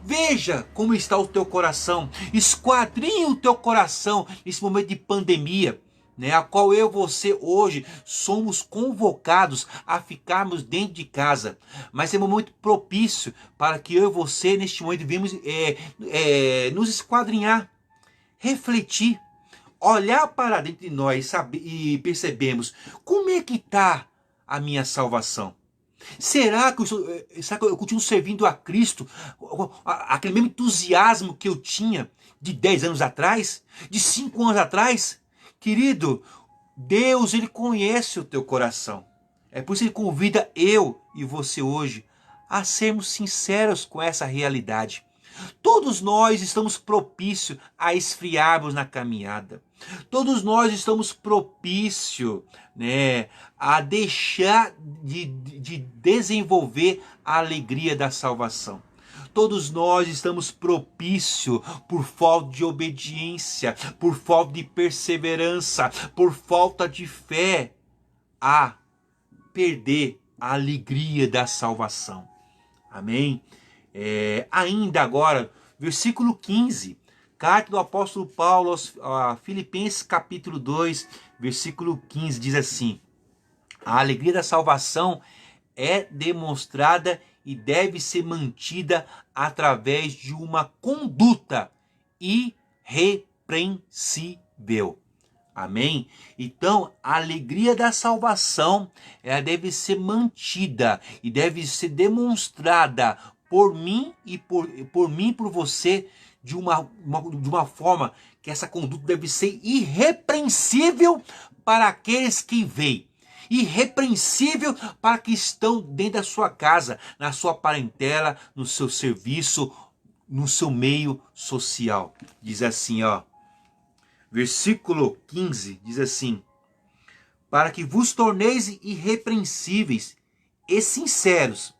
veja como está o teu coração, esquadrinhe o teu coração nesse momento de pandemia, a qual eu e você hoje somos convocados a ficarmos dentro de casa. Mas é um momento propício para que eu e você neste momento devemos nos esquadrinhar, refletir, olhar para dentro de nós e percebemos: como é que está a minha salvação? Será que eu continuo servindo a Cristo, aquele mesmo entusiasmo que eu tinha de 10 anos atrás, de 5 anos atrás? Querido, Deus, Ele conhece o teu coração. É por isso que Ele convida eu e você hoje a sermos sinceros com essa realidade. Todos nós estamos propícios a esfriarmos na caminhada. Todos nós estamos propícios, a deixar de desenvolver a alegria da salvação. Todos nós estamos propícios por falta de obediência, por falta de perseverança, por falta de fé, a perder a alegria da salvação. Amém? Ainda agora, versículo 15, carta do apóstolo Paulo a Filipenses capítulo 2, versículo 15, diz assim: a alegria da salvação é demonstrada e deve ser mantida através de uma conduta irrepreensível. Amém? Então, a alegria da salvação, ela deve ser mantida e deve ser demonstrada por mim e por você de uma forma que essa conduta deve ser irrepreensível para aqueles que veem. Irrepreensível para que estão dentro da sua casa, na sua parentela, no seu serviço, no seu meio social. Diz assim, ó. Versículo 15 diz assim: para que vos torneis irrepreensíveis e sinceros,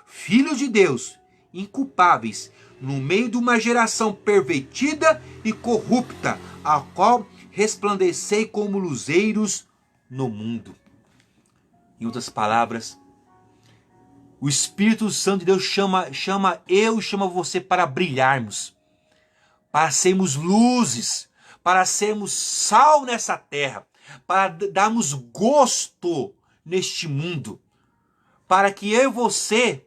filhos de Deus, inculpáveis, no meio de uma geração pervertida e corrupta, a qual resplandecei como luzeiros no mundo. Em outras palavras, o Espírito Santo de Deus chama você para brilharmos, para sermos luzes, para sermos sal nessa terra, para darmos gosto neste mundo, para que eu e você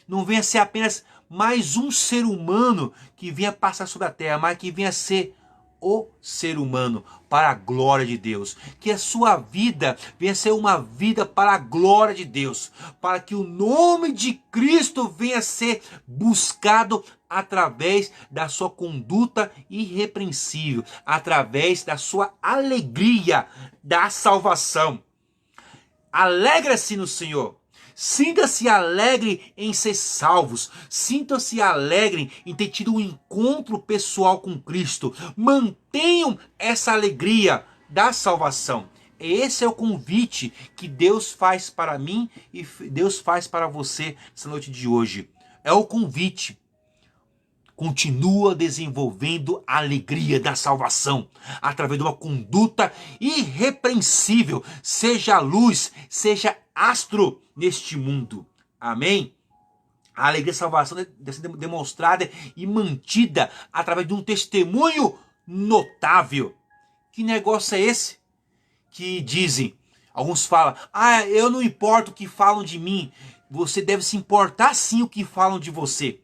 não venha ser apenas mais um ser humano que venha passar sobre a terra, mas que venha ser o ser humano para a glória de Deus. Que a sua vida venha ser uma vida para a glória de Deus, para que o nome de Cristo venha ser buscado através da sua conduta irrepreensível, através da sua alegria da salvação. Alegra-se no Senhor. Sinta-se alegre em ser salvos. Sinta-se alegre em ter tido um encontro pessoal com Cristo. Mantenham essa alegria da salvação. Esse é o convite que Deus faz para mim e Deus faz para você essa noite de hoje. É o convite. Continua desenvolvendo a alegria da salvação através de uma conduta irrepreensível. Seja luz, seja astro neste mundo. Amém? A alegria da salvação deve ser demonstrada e mantida através de um testemunho notável. Que negócio é esse? Que dizem, alguns falam, eu não importo o que falam de mim. Você deve se importar sim o que falam de você.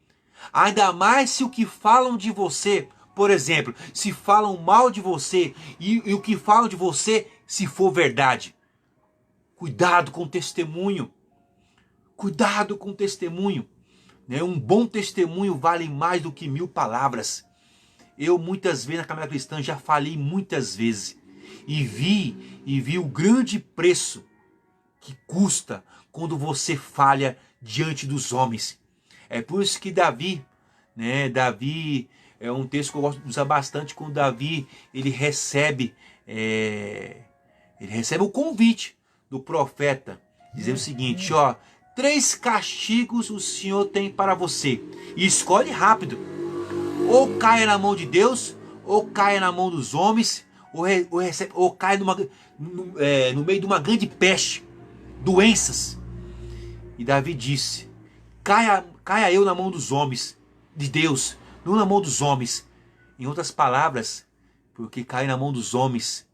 Ainda mais se o que falam de você, por exemplo, se falam mal de você e o que falam de você se for verdade. Cuidado com o testemunho. Cuidado com o testemunho. Um bom testemunho vale mais do que 1000 palavras. Eu muitas vezes na caminhada cristã já falei muitas vezes. E vi o grande preço que custa quando você falha diante dos homens. É por isso que Davi é um texto que eu gosto de usar bastante, quando Davi ele recebe o convite do profeta, dizendo o seguinte, 3 castigos o Senhor tem para você, e escolhe rápido, ou caia na mão de Deus, ou caia na mão dos homens, ou caia no meio de uma grande peste, doenças. E Davi disse, caia eu na mão dos homens, de Deus, não na mão dos homens. Em outras palavras, porque cair na mão dos homens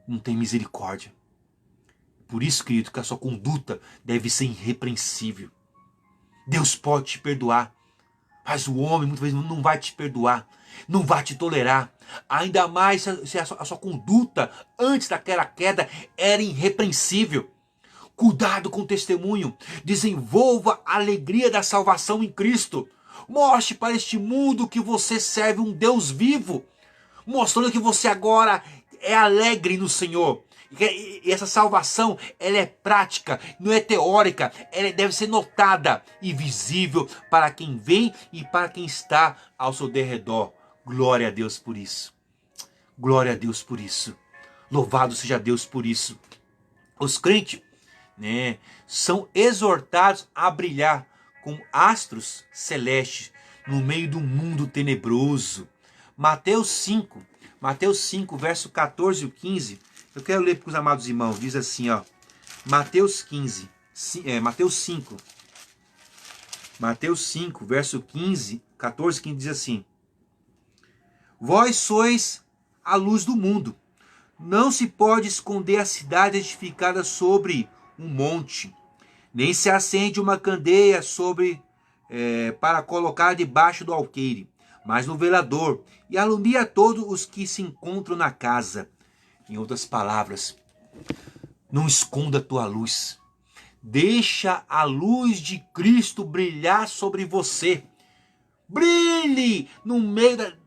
não tem misericórdia. Por isso, querido, que a sua conduta deve ser irrepreensível. Deus pode te perdoar, mas o homem muitas vezes não vai te perdoar, não vai te tolerar. Ainda mais se a sua conduta antes daquela queda era irrepreensível. Cuidado com o testemunho. Desenvolva a alegria da salvação em Cristo. Mostre para este mundo que você serve um Deus vivo. Mostrando que você agora é alegre no Senhor. E essa salvação, ela é prática, não é teórica. Ela deve ser notada e visível para quem vem e para quem está ao seu derredor. Glória a Deus por isso. Glória a Deus por isso. Louvado seja Deus por isso. Os crentes são exortados a brilhar como astros celestes no meio do mundo tenebroso. Mateus 5, verso 14 e 15. Eu quero ler para os amados irmãos. Diz assim, ó. Mateus 5, verso 15, 14, 15 diz assim: Vós sois a luz do mundo. Não se pode esconder a cidade edificada sobre um monte, nem se acende uma candeia para colocar debaixo do alqueire, mas no velador, e alumia a todos os que se encontram na casa. Em outras palavras, não esconda a tua luz. Deixa a luz de Cristo brilhar sobre você. Brilhe no meio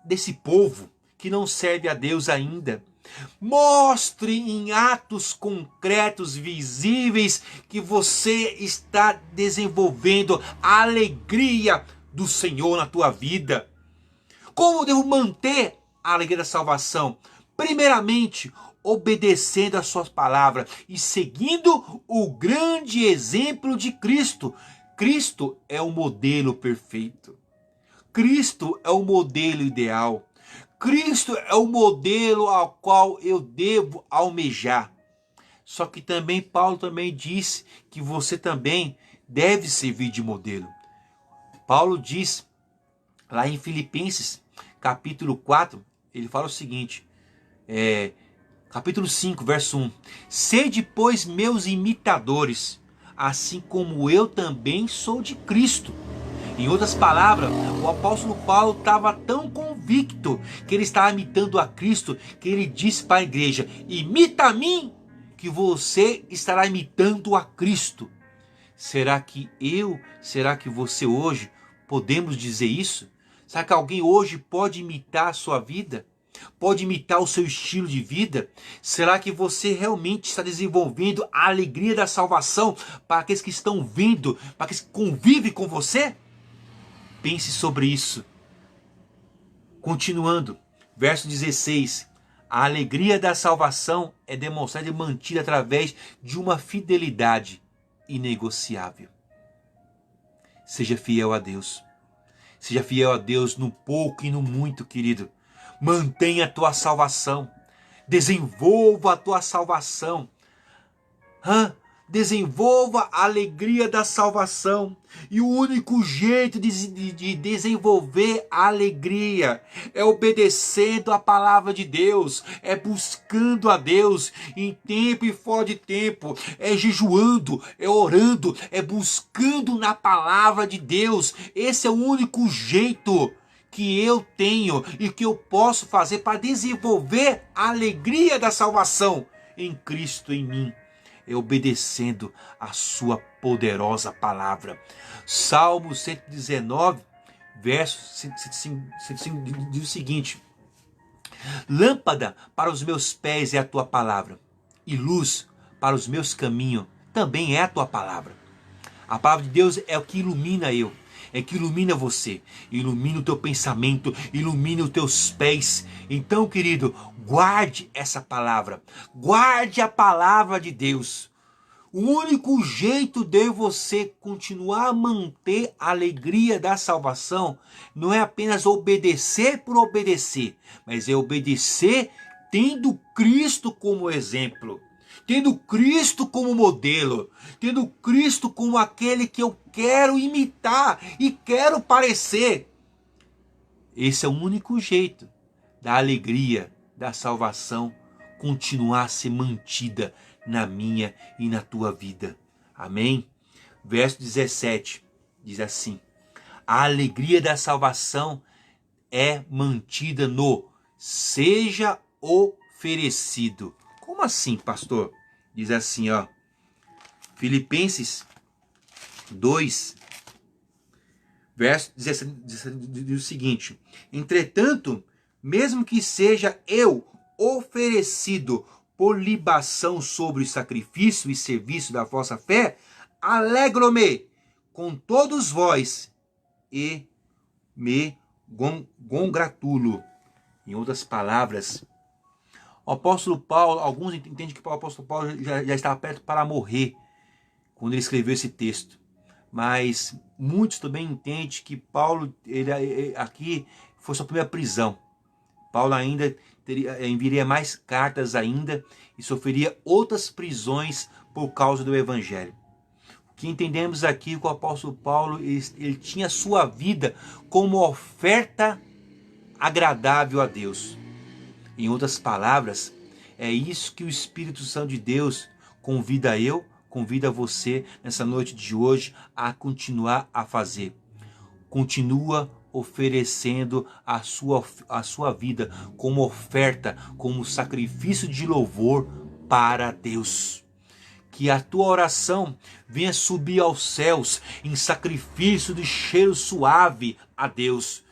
desse povo que não serve a Deus ainda. Mostre em atos concretos, visíveis, que você está desenvolvendo a alegria do Senhor na tua vida. Como eu devo manter a alegria da salvação? Primeiramente, obedecendo a suas palavras e seguindo o grande exemplo de Cristo. Cristo é o modelo perfeito. Cristo é o modelo ideal. Cristo é o modelo ao qual eu devo almejar. Só que também Paulo também disse que você também deve servir de modelo. Paulo diz lá em Filipenses, capítulo 4, ele fala o seguinte, capítulo 5, verso 1. Sede, pois, meus imitadores, assim como eu também sou de Cristo. Em outras palavras, o apóstolo Paulo estava tão convicto que ele estava imitando a Cristo, que ele disse para a igreja: imita a mim, que você estará imitando a Cristo. Será que você hoje podemos dizer isso? Será que alguém hoje pode imitar a sua vida? Pode imitar o seu estilo de vida? Será que você realmente está desenvolvendo a alegria da salvação para aqueles que estão vindo, para aqueles que convivem com você? Pense sobre isso. Continuando, verso 16. A alegria da salvação é demonstrada e mantida através de uma fidelidade inegociável. Seja fiel a Deus. Seja fiel a Deus no pouco e no muito, querido. Mantenha a tua salvação. Desenvolva a tua salvação. Desenvolva a alegria da salvação. E o único jeito de desenvolver a alegria é obedecendo a palavra de Deus, é buscando a Deus em tempo e fora de tempo, é jejuando, é orando, é buscando na palavra de Deus. Esse é o único jeito que eu tenho e que eu posso fazer para desenvolver a alegria da salvação em Cristo em mim. É obedecendo a sua poderosa palavra. Salmo 119, verso 105 diz o seguinte: lâmpada para os meus pés é a tua palavra, e luz para os meus caminhos também é a tua palavra. A palavra de Deus é o que ilumina eu, é que ilumina você, ilumina o teu pensamento, ilumina os teus pés. Então, querido, guarde essa palavra, guarde a palavra de Deus. O único jeito de você continuar a manter a alegria da salvação não é apenas obedecer por obedecer, mas é obedecer tendo Cristo como exemplo, tendo Cristo como modelo, tendo Cristo como aquele que eu quero imitar e quero parecer. Esse é o único jeito da alegria da salvação continuar a ser mantida na minha e na tua vida. Amém? Verso 17 diz assim: a alegria da salvação é mantida no seja oferecido. Como assim, pastor? Diz assim, ó, Filipenses 2, verso 17 diz o seguinte: entretanto, mesmo que seja eu oferecido por libação sobre o sacrifício e serviço da vossa fé, alegro-me com todos vós e me congratulo. Em outras palavras, o apóstolo Paulo, alguns entendem que o apóstolo Paulo já estava perto para morrer quando ele escreveu esse texto. Mas muitos também entendem que Paulo, aqui foi sua primeira prisão. Paulo ainda enviaria mais cartas ainda e sofreria outras prisões por causa do evangelho. O que entendemos aqui com o apóstolo Paulo, ele tinha sua vida como oferta agradável a Deus. Em outras palavras, é isso que o Espírito Santo de Deus convida você nessa noite de hoje a continuar a fazer. Continua oferecendo a sua vida como oferta, como sacrifício de louvor para Deus. Que a tua oração venha subir aos céus em sacrifício de cheiro suave a Deus.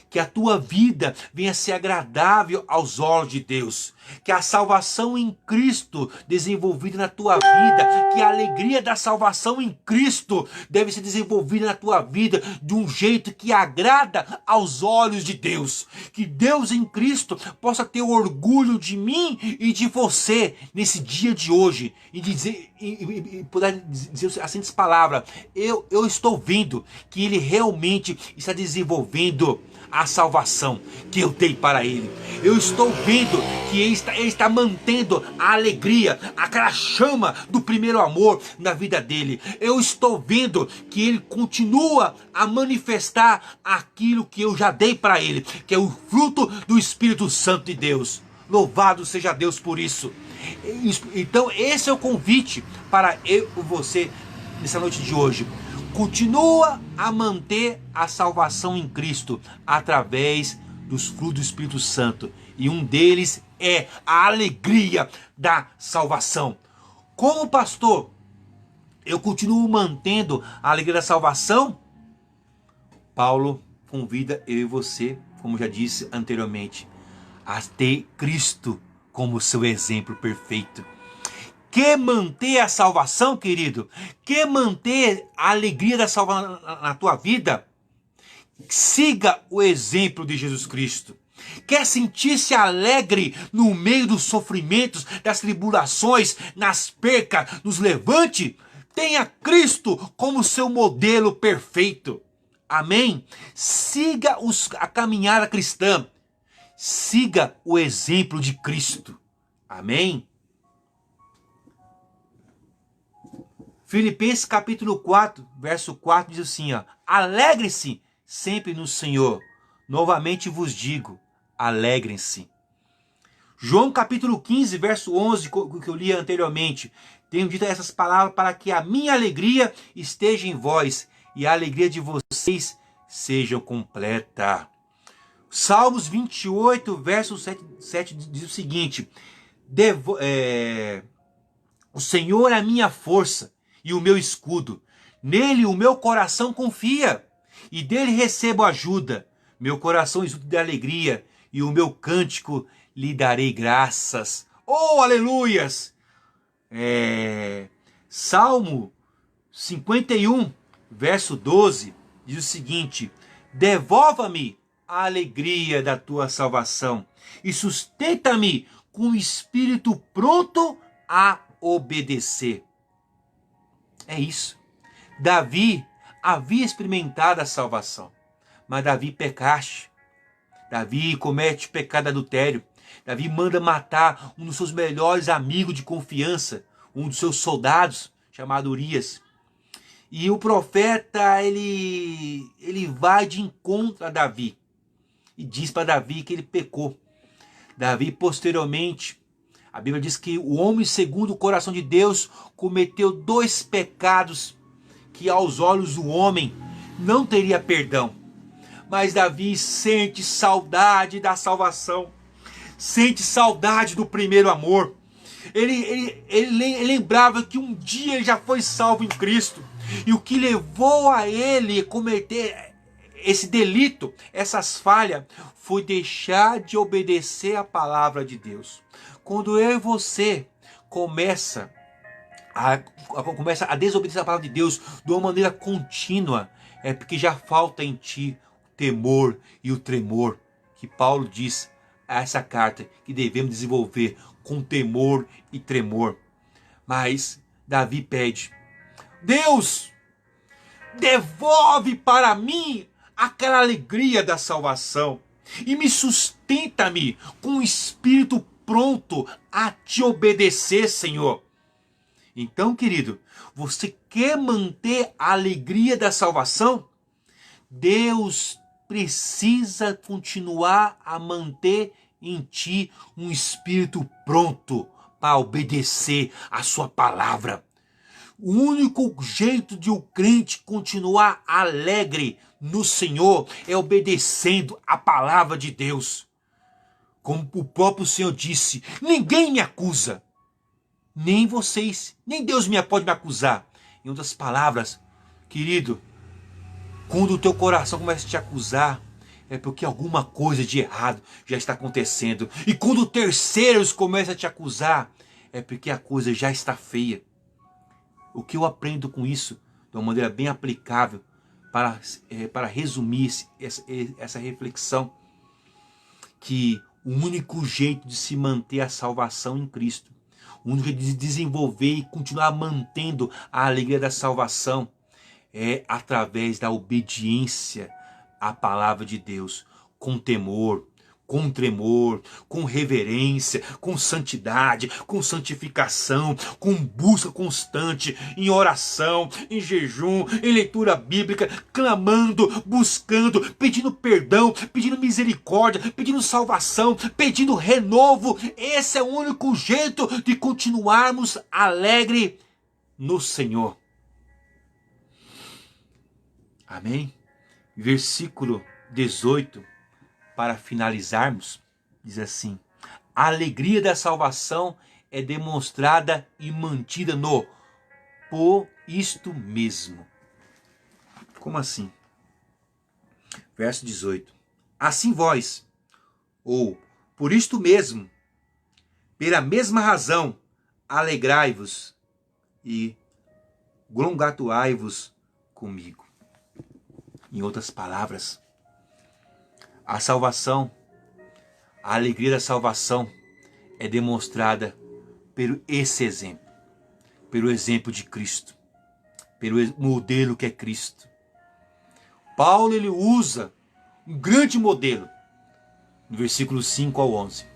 Que a tua vida venha ser agradável aos olhos de Deus. Que a salvação em Cristo desenvolvida na tua vida, que a alegria da salvação em Cristo deve ser desenvolvida na tua vida de um jeito que agrada aos olhos de Deus. Que Deus em Cristo possa ter orgulho de mim e de você nesse dia de hoje. E poder dizer a seguinte palavra: eu estou vendo que Ele realmente está desenvolvendo a salvação que eu dei para ele. Eu estou vendo que ele está mantendo a alegria, aquela chama do primeiro amor na vida dele. Eu estou vendo que ele continua a manifestar aquilo que eu já dei para ele, que é o fruto do Espírito Santo de Deus. Louvado seja Deus por isso. Então esse é o convite para eu e você nessa noite de hoje. Continua a manter a salvação em Cristo através dos frutos do Espírito Santo. E um deles é a alegria da salvação. Como pastor, eu continuo mantendo a alegria da salvação? Paulo convida eu e você, como já disse anteriormente, a ter Cristo como seu exemplo perfeito. Quer manter a salvação, querido? Quer manter a alegria da salvação na tua vida? Siga o exemplo de Jesus Cristo. Quer sentir-se alegre no meio dos sofrimentos, das tribulações, nas percas, nos levante? Tenha Cristo como seu modelo perfeito. Amém? Siga a caminhada cristã. Siga o exemplo de Cristo. Amém? Filipenses capítulo 4, verso 4 diz assim, ó: alegre-se sempre no Senhor. Novamente vos digo, alegrem-se. João capítulo 15, verso 11, que eu li anteriormente. Tenho dito essas palavras para que a minha alegria esteja em vós e a alegria de vocês seja completa. Salmos 28, verso 7 diz o seguinte: o Senhor é a minha força e o meu escudo. Nele o meu coração confia e dele recebo ajuda. Meu coração exulta de alegria e o meu cântico lhe darei graças. Oh, aleluias! Salmo 51, verso 12, diz o seguinte: devolva-me a alegria da tua salvação e sustenta-me com o espírito pronto a obedecer. É isso. Davi havia experimentado a salvação, mas Davi pecaste. Davi comete pecado de adultério. Davi manda matar um dos seus melhores amigos de confiança, um dos seus soldados, chamado Urias. E o profeta, ele vai de encontro a Davi e diz para Davi que ele pecou. Davi, posteriormente, a Bíblia diz que o homem segundo o coração de Deus cometeu 2 pecados que aos olhos do homem não teria perdão. Mas Davi sente saudade da salvação, sente saudade do primeiro amor. Ele lembrava que um dia ele já foi salvo em Cristo. E o que levou a ele cometer esse delito, essas falhas, foi deixar de obedecer a palavra de Deus. Quando eu e você começa a desobedecer a palavra de Deus de uma maneira contínua, é porque já falta em ti o temor e o tremor, que Paulo diz a essa carta que devemos desenvolver com temor e tremor. Mas Davi pede: Deus, Devolve para mim aquela alegria da salvação e me sustenta-me com um espírito pronto a te obedecer, Senhor. Então, querido, você quer manter a alegria da salvação? Deus precisa continuar a manter em ti um espírito pronto para obedecer a sua palavra. O único jeito de o crente continuar alegre no Senhor é obedecendo a palavra de Deus. Como o próprio Senhor disse, ninguém me acusa. Nem vocês, nem Deus pode me acusar. Em outras palavras, querido, quando o teu coração começa a te acusar, é porque alguma coisa de errado já está acontecendo. E quando terceiros começam a te acusar, é porque a coisa já está feia. O que eu aprendo com isso, de uma maneira bem aplicável, para resumir essa reflexão, que o único jeito de se manter a salvação em Cristo, o único jeito de desenvolver e continuar mantendo a alegria da salvação, é através da obediência à palavra de Deus, com temor, com tremor, com reverência, com santidade, com santificação, com busca constante, em oração, em jejum, em leitura bíblica, clamando, buscando, pedindo perdão, pedindo misericórdia, pedindo salvação, pedindo renovo. Esse é o único jeito de continuarmos alegre no Senhor. Amém? Versículo 18. Para finalizarmos, diz assim: a alegria da salvação é demonstrada e mantida no por isto mesmo. Como assim? Verso 18. Assim vós, ou por isto mesmo, pela mesma razão, alegrai-vos e congratulai-vos comigo. Em outras palavras, a salvação, a alegria da salvação é demonstrada pelo esse exemplo, pelo exemplo de Cristo, pelo modelo que é Cristo. Paulo ele usa um grande modelo no versículo 5 ao 11.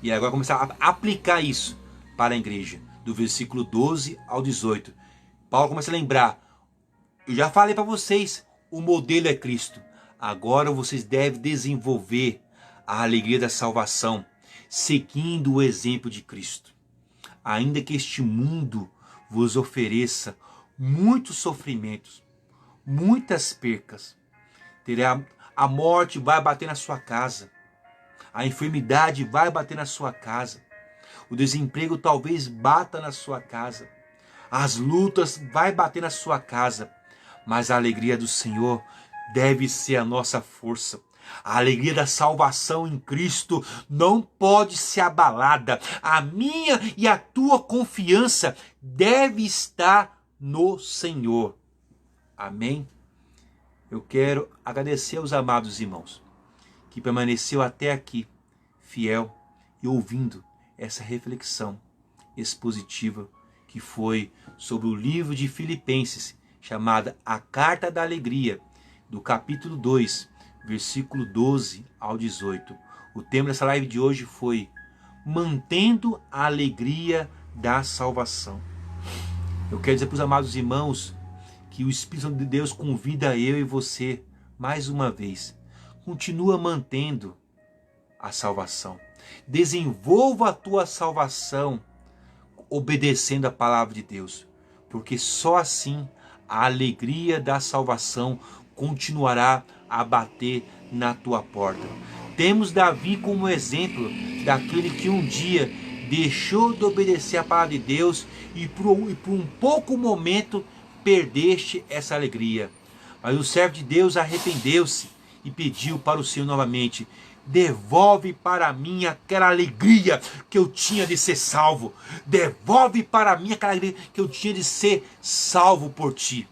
E agora começar a aplicar isso para a igreja, do versículo 12 ao 18. Paulo começa a lembrar, eu já falei para vocês, o modelo é Cristo. Agora vocês devem desenvolver a alegria da salvação, seguindo o exemplo de Cristo. Ainda que este mundo vos ofereça muitos sofrimentos, muitas percas, a morte vai bater na sua casa, a enfermidade vai bater na sua casa, o desemprego talvez bata na sua casa, as lutas vai bater na sua casa, mas a alegria do Senhor deve ser a nossa força. A alegria da salvação em Cristo não pode ser abalada. A minha e a tua confiança deve estar no Senhor. Amém? Eu quero agradecer aos amados irmãos que permaneceu até aqui, fiel e ouvindo essa reflexão expositiva que foi sobre o livro de Filipenses, chamada A Carta da Alegria, do capítulo 2, versículo 12 ao 18. O tema dessa live de hoje foi Mantendo a Alegria da Salvação. Eu quero dizer para os amados irmãos que o Espírito de Deus convida eu e você, mais uma vez, continua mantendo a salvação. Desenvolva a tua salvação obedecendo a palavra de Deus, porque só assim a alegria da salvação continuará a bater na tua porta. Temos Davi como exemplo daquele que um dia deixou de obedecer a palavra de Deus e por um pouco momento perdeste essa alegria. Mas o servo de Deus arrependeu-se e pediu para o Senhor novamente: devolve para mim aquela alegria que eu tinha de ser salvo. Devolve para mim aquela alegria que eu tinha de ser salvo por ti.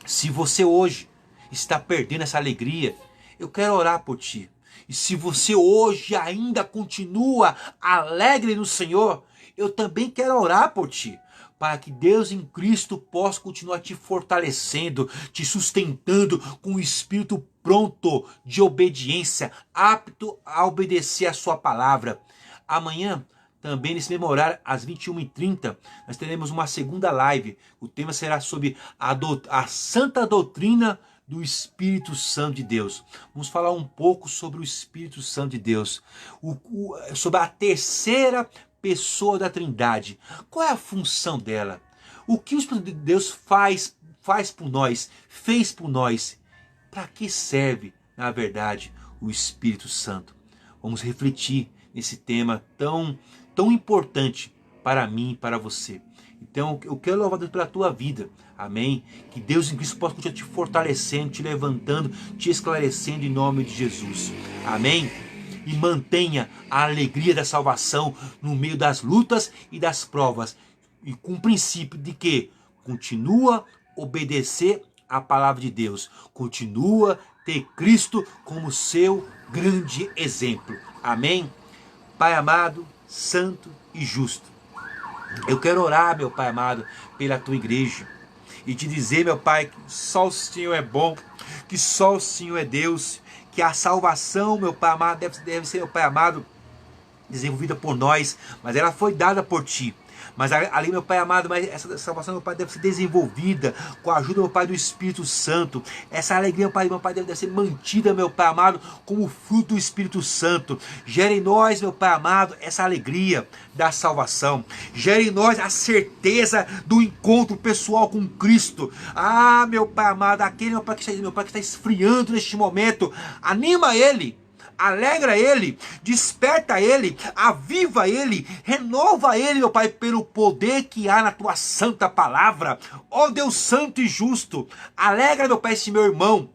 Se você hoje está perdendo essa alegria, eu quero orar por ti. E se você hoje ainda continua alegre no Senhor, eu também quero orar por ti, para que Deus em Cristo possa continuar te fortalecendo, te sustentando com o espírito pronto de obediência, apto a obedecer a sua palavra. Amanhã, também nesse mesmo horário, às 21h30, nós teremos uma segunda live. O tema será sobre a santa doutrina do Espírito Santo de Deus. Vamos falar um pouco sobre o Espírito Santo de Deus, sobre a terceira pessoa da Trindade. Qual é a função dela? O que o Espírito de Deus faz por nós, fez por nós? Para que serve, na verdade, o Espírito Santo? Vamos refletir nesse tema tão importante para mim e para você. Então eu quero louvar Deus pela tua vida. Amém? Que Deus em Cristo possa continuar te fortalecendo, te levantando, te esclarecendo em nome de Jesus. Amém? E mantenha a alegria da salvação no meio das lutas e das provas. E com o princípio de que continua a obedecer a palavra de Deus. Continua a ter Cristo como seu grande exemplo. Amém? Pai amado, santo e justo. Eu quero orar, meu Pai amado, pela tua igreja. E te dizer, meu Pai, que só o Senhor é bom, que só o Senhor é Deus, que a salvação, meu Pai amado, deve ser, meu Pai amado, desenvolvida por nós, mas ela foi dada por Ti. Mas ali, meu Pai amado, mas essa salvação, meu Pai, deve ser desenvolvida com a ajuda, meu Pai, do Espírito Santo. Essa alegria, meu Pai, deve ser mantida, meu Pai amado, como fruto do Espírito Santo. Gere em nós, meu Pai amado, essa alegria da salvação. Gere em nós a certeza do encontro pessoal com Cristo. Ah, meu Pai amado, aquele, meu Pai, que está esfriando neste momento, anima ele. Alegra ele, desperta ele, aviva ele, renova ele, meu Pai, pelo poder que há na tua santa palavra. Ó Deus santo e justo, alegra, meu Pai, esse meu irmão.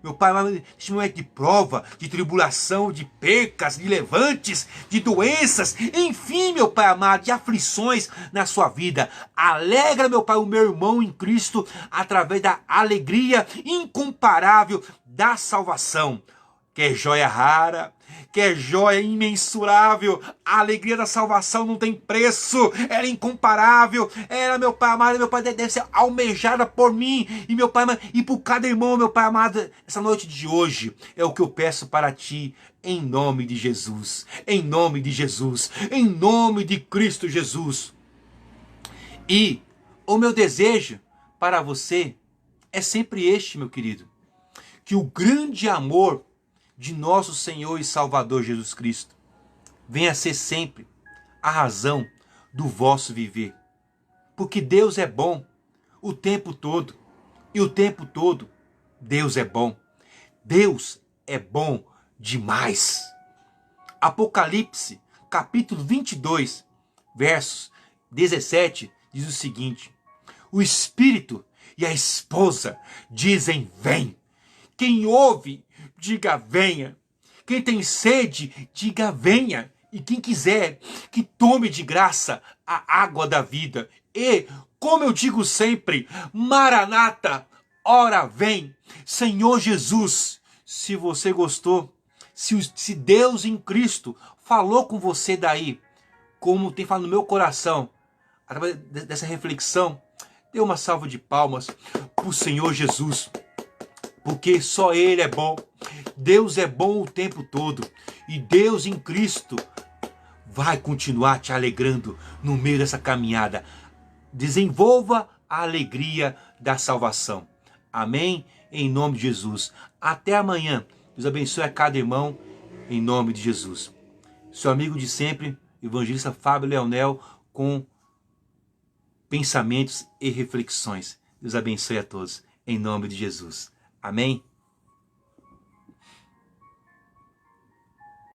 Meu Pai, neste momento de prova, de tribulação, de percas, de levantes, de doenças, enfim, meu Pai amado, de aflições na sua vida. Alegra, meu Pai, o meu irmão em Cristo, através da alegria incomparável da salvação. Quer joia rara, quer joia imensurável, a alegria da salvação não tem preço, ela é incomparável, ela, meu Pai amado, meu Pai, deve ser almejada por mim, e meu Pai, e por cada irmão, meu Pai amado, essa noite de hoje, é o que eu peço para Ti, em nome de Jesus, em nome de Jesus, em nome de Cristo Jesus. E o meu desejo para você é sempre este, meu querido, que o grande amor de nosso Senhor e Salvador Jesus Cristo venha a ser sempre a razão do vosso viver. Porque Deus é bom o tempo todo. E o tempo todo Deus é bom. Deus é bom demais. Apocalipse, capítulo 22, versos 17, diz o seguinte: o Espírito e a esposa dizem: vem. Quem ouve, diga venha. Quem tem sede, diga venha. E quem quiser, que tome de graça a água da vida. E, como eu digo sempre, Maranata, ora vem. Senhor Jesus, se você gostou, se Deus em Cristo falou com você daí, como tem falado no meu coração, através dessa reflexão, dê uma salva de palmas para o Senhor Jesus. Porque só Ele é bom. Deus é bom o tempo todo. E Deus em Cristo vai continuar te alegrando no meio dessa caminhada. Desenvolva a alegria da salvação. Amém? Em nome de Jesus. Até amanhã. Deus abençoe a cada irmão. Em nome de Jesus. Seu amigo de sempre, evangelista Fábio Leonel, com pensamentos e reflexões. Deus abençoe a todos. Em nome de Jesus. Amém?